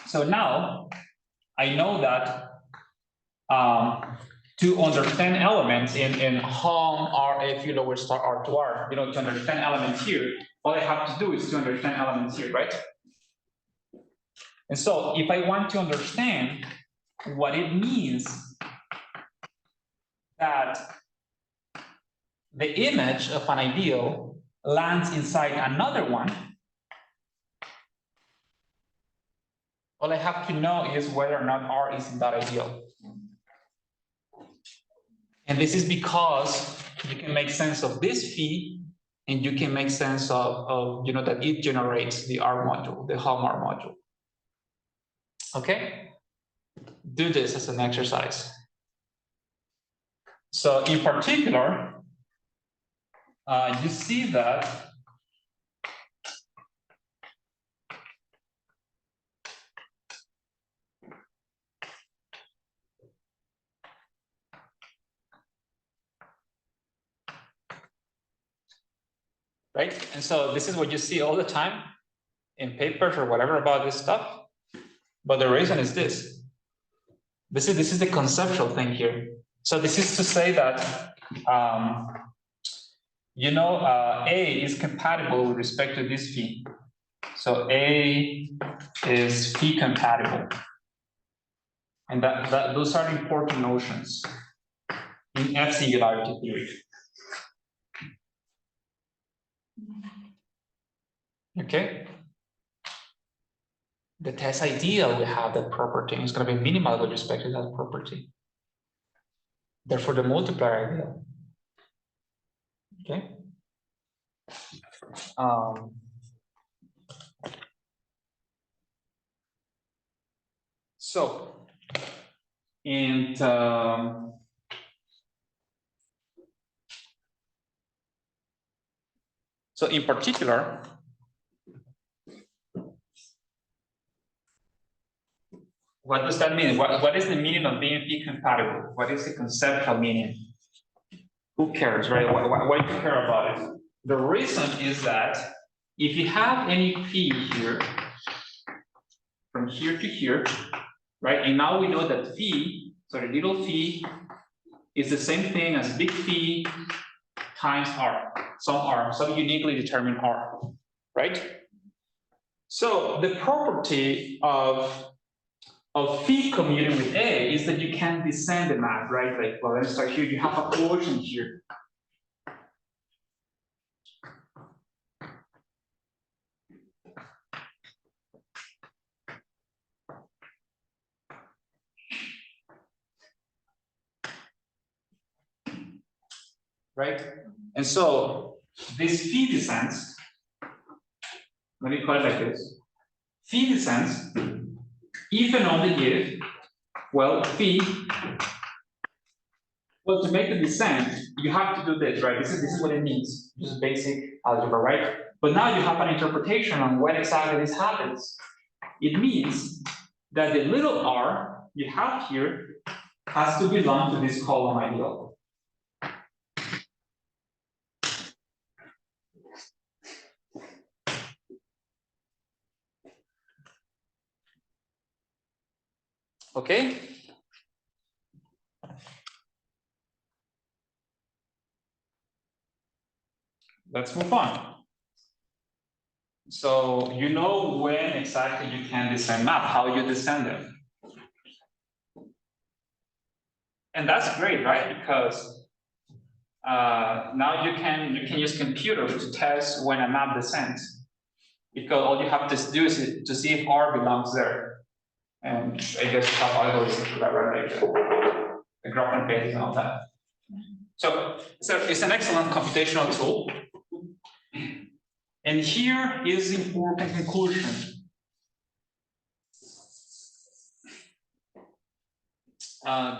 Speaker 1: so now I know that to understand elements in HOM, RA, if you lower star R to R, you know, to understand elements here, all I have to do is to understand elements here, right? And so if I want to understand what it means that the image of an ideal lands inside another one, all I have to know is whether or not R is in that ideal. And this is because you can make sense of this phi, and you can make sense of you know, that it generates the R module, the HOM R module. Okay? Do this as an exercise. So in particular, you see that right? And so this is what you see all the time in papers or whatever about this stuff. But the reason is this. This is the conceptual thing here. So this is to say that you know, A is compatible with respect to this phi. So A is phi compatible. And those are important notions in F-singularity theory. Okay? The test ideal will have that property, and it's going to be minimal with respect to that property. Therefore, the multiplier ideal. Okay? So, and so in particular, what does that mean? What is the meaning of being phi compatible? What is the conceptual meaning? Who cares, right? Why do you care about it? The reason is that if you have any phi here, from here to here, right? And now we know that phi, so the little phi, is the same thing as big phi times R, some uniquely determined R, right? So the property of phi commuting with A is that you can descend the map, right? Like, well, let's start here. You have a quotient here. Right? And so this phi descends, let me call it like this. Phi descends if and only if, well, phi, well, to make the descent, you have to do this, right? This is what it means, just basic algebra, right? But now you have an interpretation on when exactly this happens. It means that the little r you have here has to belong to this column ideal. Okay? Let's move on. So you know when exactly you can descend map, how you descend them. And that's great, right? Because now you can use computer to test when a map descends. Because all you have to do is to see if R belongs there. And I guess you have algorithms for that, right? Like the graph and pages and all that. So it's an excellent computational tool. And here is the important conclusion.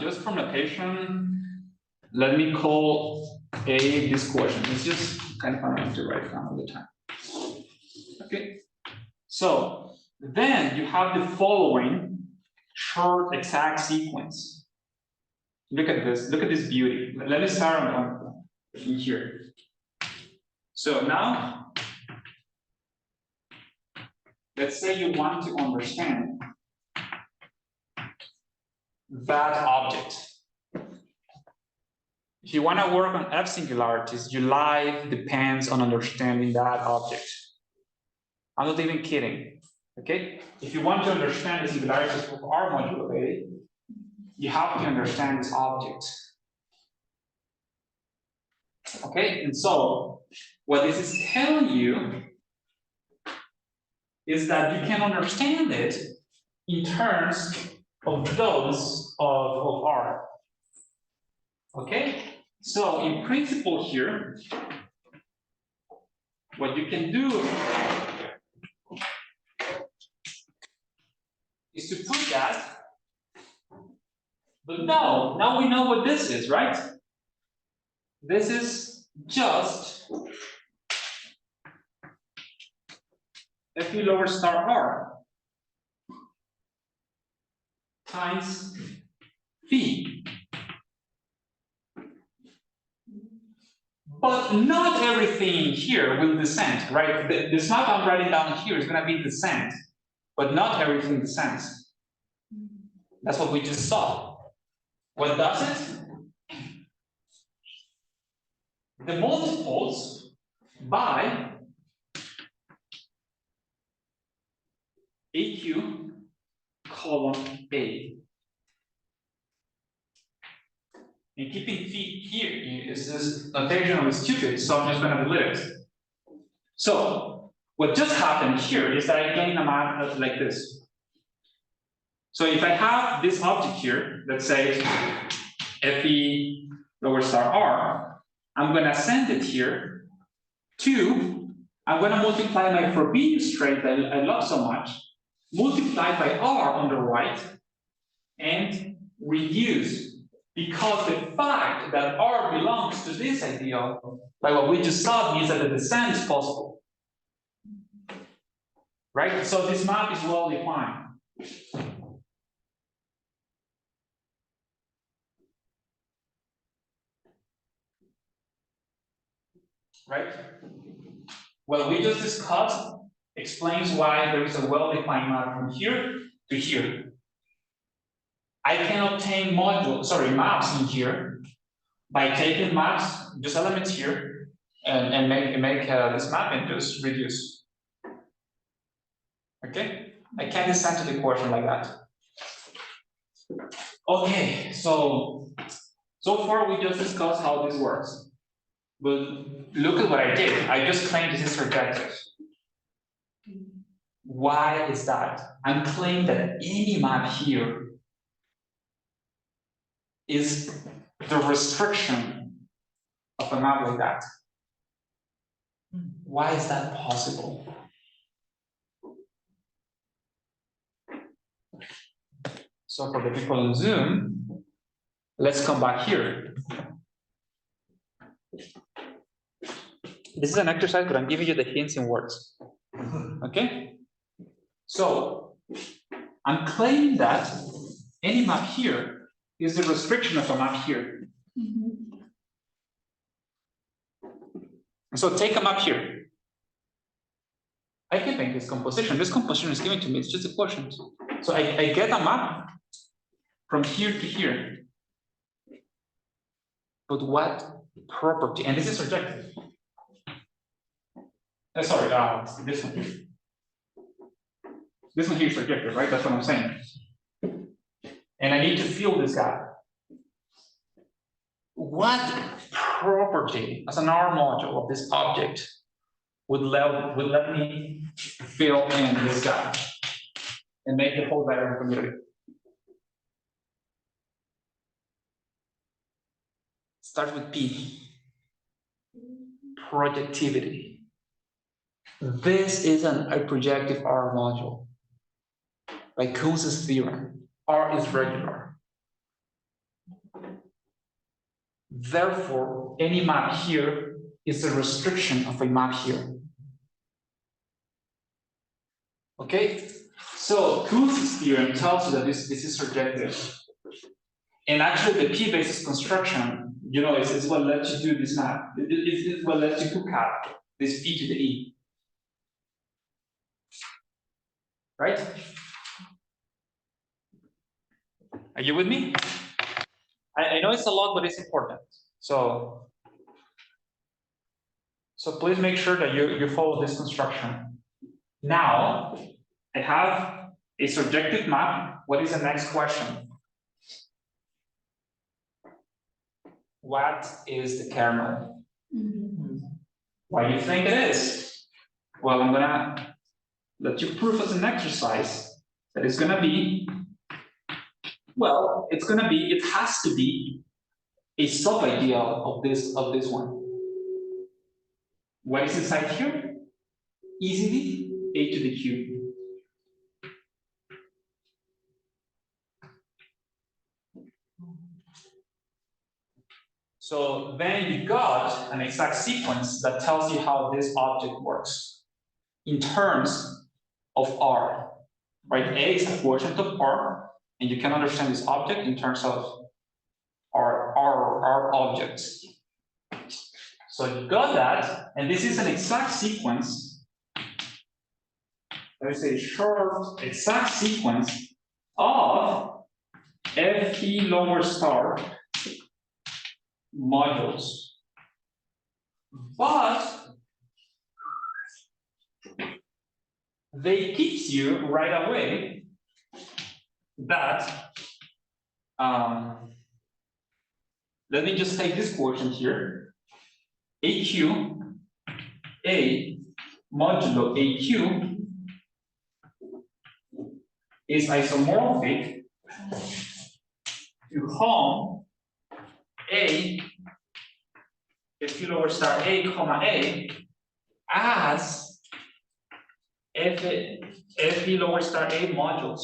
Speaker 1: Just for notation, let me call A this question. It's just kind of fun to write down all the time. Okay. So then you have the following short exact sequence. Look at this. Look at this beauty. Let me start on in here. So now, let's say you want to understand that object. If you want to work on F-singularities, your life depends on understanding that object. I'm not even kidding. Okay? If you want to understand the singularities of R modulo A, you have to understand this object. Okay? And so, what this is telling you is that you can understand it in terms of those of R. Okay? So, in principle here, what you can do is to put that, but no, now we know what this is, right? This is just Fe lower star R times phi. But not everything here will descend, right? This map I'm writing down here is going to be descent, but not everything descends. That's what we just saw. What does it? The multiples by AQ column A. And keeping phi here is this notation is stupid, so I'm just going to delete it. So what just happened here is that I gain a map like this. So if I have this object here that says Fe lower star R, I'm going to send it here to, I'm going to multiply my Frobenius trait that I love so much, multiplied by R on the right, and reduce. Because the fact that R belongs to this ideal, like what we just saw, means that the descent is possible. Right? So this map is well defined. Right? What we just discussed explains why there is a well-defined map from here to here. I can obtain maps in here by taking maps, just elements here, and make this map and just reduce. Okay? I can descend to the equation like that. Okay, so far we just discussed how this works. But look at what I did. I just claimed this is surjective. Why is that? I'm claiming that any map here is the restriction of a map like that. Why is that possible? So for the people on Zoom, let's come back here. This is an exercise, but I'm giving you the hints in words. Okay? So I'm claiming that any map here is the restriction of a map here. So take a map here. I can make this composition. This composition is given to me, it's just a quotient. So I get a map from here to here. But what property? And this is surjective. Sorry, this one here. This one here is surjective, right? That's what I'm saying. And I need to fill this gap. What property as an R module of this object would let me fill in this gap? and make the whole diagram community. Start with P. Projectivity. This is a projective R module. By Coon's theorem, R is regular. Therefore, any map here is a restriction of a map here. Okay? So Coon's theorem tells you that this is surjective. And actually the P-basis construction, you know, it's what lets you do this map. It's what lets you hook up this P to the E. Right? Are you with me? I know it's a lot, but it's important. So please make sure that you follow this construction. Now, I have a surjective map. What is the next question? What is the kernel? Why do you think it is? Well, I'm gonna let you prove as an exercise that it's gonna be, well, it's gonna be, it has to be a sub-ideal of this one. What is inside here? Easily a to the cube. So then you got an exact sequence that tells you how this object works in terms of R, right? A is a quotient of R, and you can understand this object in terms of R objects. So you got that, and this is an exact sequence. Let me say short exact sequence of Fp lower star modules. But they teach you right away that let me just take this quotient here. AQ, A modulo AQ is isomorphic to home A, F lower star A, comma A, as F lower star A modules.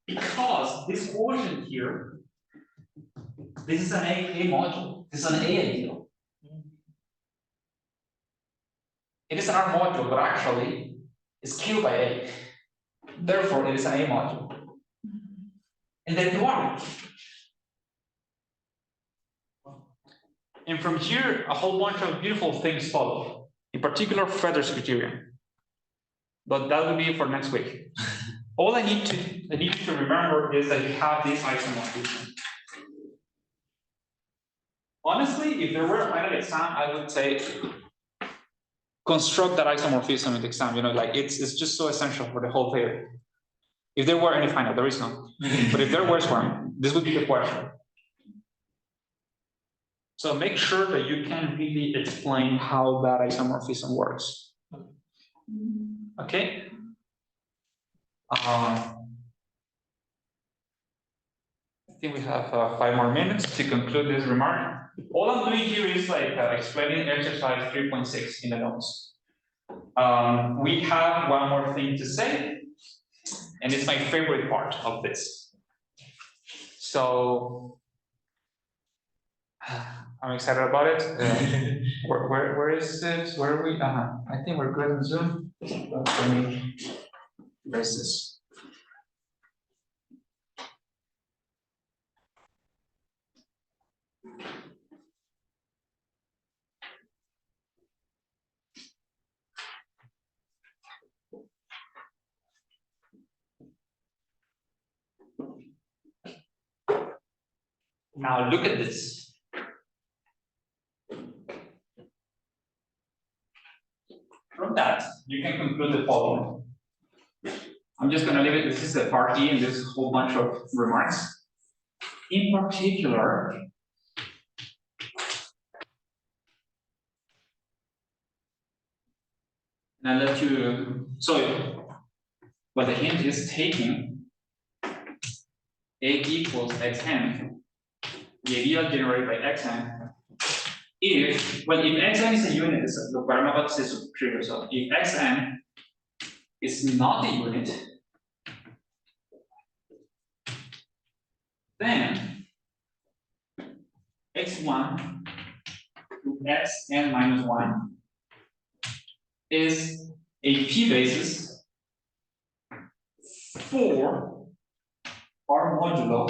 Speaker 1: Because this quotient here, this is an A module, this is an A ideal. It is an R module, but actually it's killed by A. Therefore, it is an A module. And then you are. And from here, a whole bunch of beautiful things follow. In particular, Feder's criterion. But that will be for next week. All I need you to remember is that you have this isomorphism. Honestly, if there were a final exam, I would say construct that isomorphism in the exam. You know, like it's just so essential for the whole theory. If there were any final, there is none. But if there was one, this would be the question. So make sure that you can really explain how that isomorphism works. Okay? I think we have 5 more minutes to conclude this remark. All I'm doing here is like explaining exercise 3.6 in the notes. We have one more thing to say, and it's my favorite part of this. So I'm excited about it. Where is it? Where are we? I think we're good on Zoom. For me, where's this? Now look at this. From that, you can conclude the following. I'm just going to leave it. This is the part E, and there's a whole bunch of remarks. In particular, and I'll let you. So But the hint is taking A equals xn, the ideal generated by xn, if xn is a unit, look what I'm about to say is trigger. So if xn is not a unit, then x1 to xn minus 1 is a p-basis for R modulo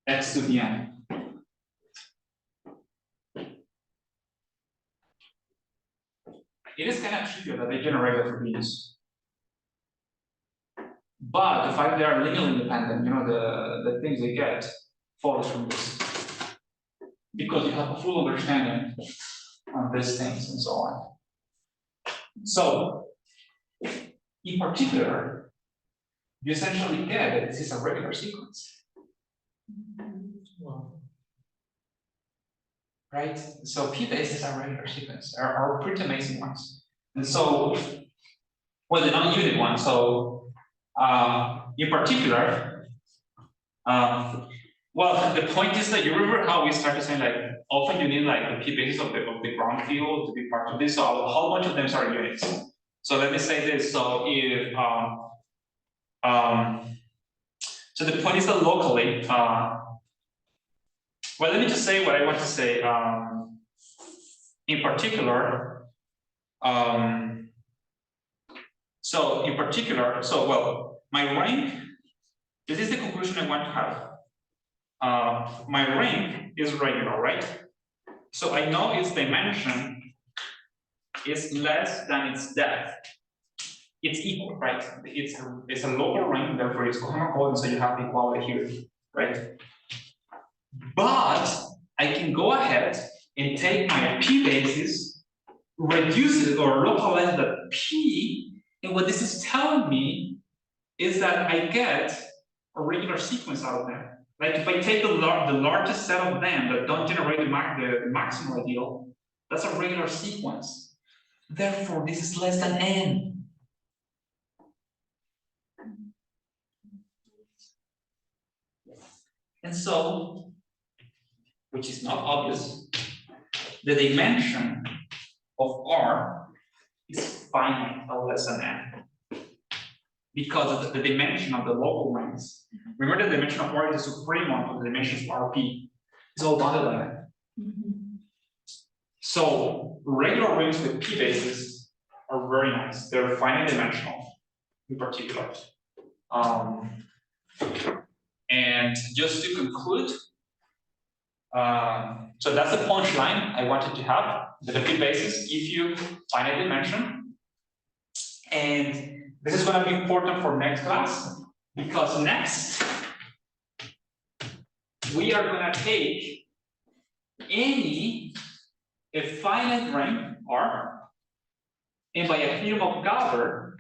Speaker 1: x to the n. It is kind of trivial that they generate for these. But the fact they are linearly independent, you know, the things they get follows from this. Because you have a full understanding of these things and so on. So, in particular, you essentially get that this is a regular sequence. Right? So p-bases are regular sequence, are pretty amazing ones. And so, well, the non-unit one, so in particular, well, the point is that you remember how we started saying like often you need like the p-bases of the ground field to be part of this. So a whole bunch of them are units. So let me say this. So if so the point is that locally, well, let me just say what I want to say. In particular, so in particular, so well, my rank. This is the conclusion I want to have. My rank is regular, right? So I know its dimension is less than its depth. It's equal, right? It's a local rank, therefore it's cohomocone, so you have equality here, right? But I can go ahead and take my p-basis, reduce it or localize the p, and what this is telling me is that I get a regular sequence out of them. Like if I take the largest set of them that don't generate the maximal ideal, that's a regular sequence. Therefore, this is less than n. And so, which is not obvious, the dimension of R is finite or less than n. Because of the dimension of the local rings. Remember the dimension of R is the supremum of the dimensions of RP. It's all bounded by that. So regular rings with p bases are very nice. They're finite dimensional in particular. And just to conclude, so that's the punchline I wanted to have. That the p bases give you finite dimension. And this is going to be important for next class, because next we are going to take any finite ring R, and by a theorem of Gauer,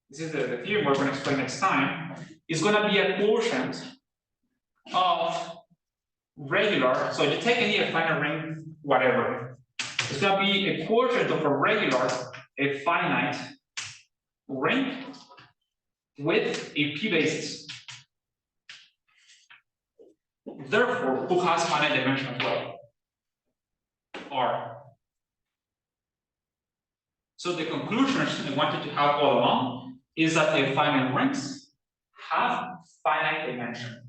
Speaker 1: this is the theorem we're going to explain next time, is going to be a quotient of regular. So you take any finite ring, whatever, it's going to be a quotient of a regular, a finite ring with a p basis. Therefore, who has finite dimension as well? R. So the conclusion I wanted to have all along is that the finite rings have finite dimension.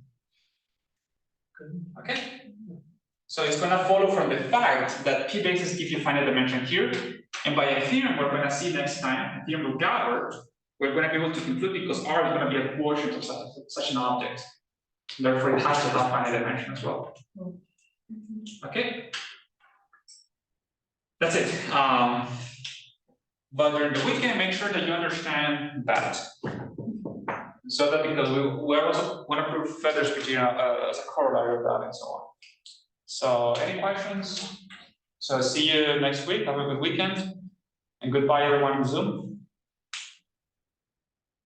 Speaker 1: Okay? So it's going to follow from the fact that p bases give you finite dimension here, and by a theorem we're going to see next time, a theorem of Gauer, we're going to be able to conclude because R is going to be a quotient of such an object. Therefore, it has to have finite dimension as well. Okay? That's it. But during the weekend, make sure that you understand that. So that because we also want to prove feather speech as a corollary of that and so on. So, any questions? So, see you next week. Have a good weekend. And goodbye, everyone in Zoom.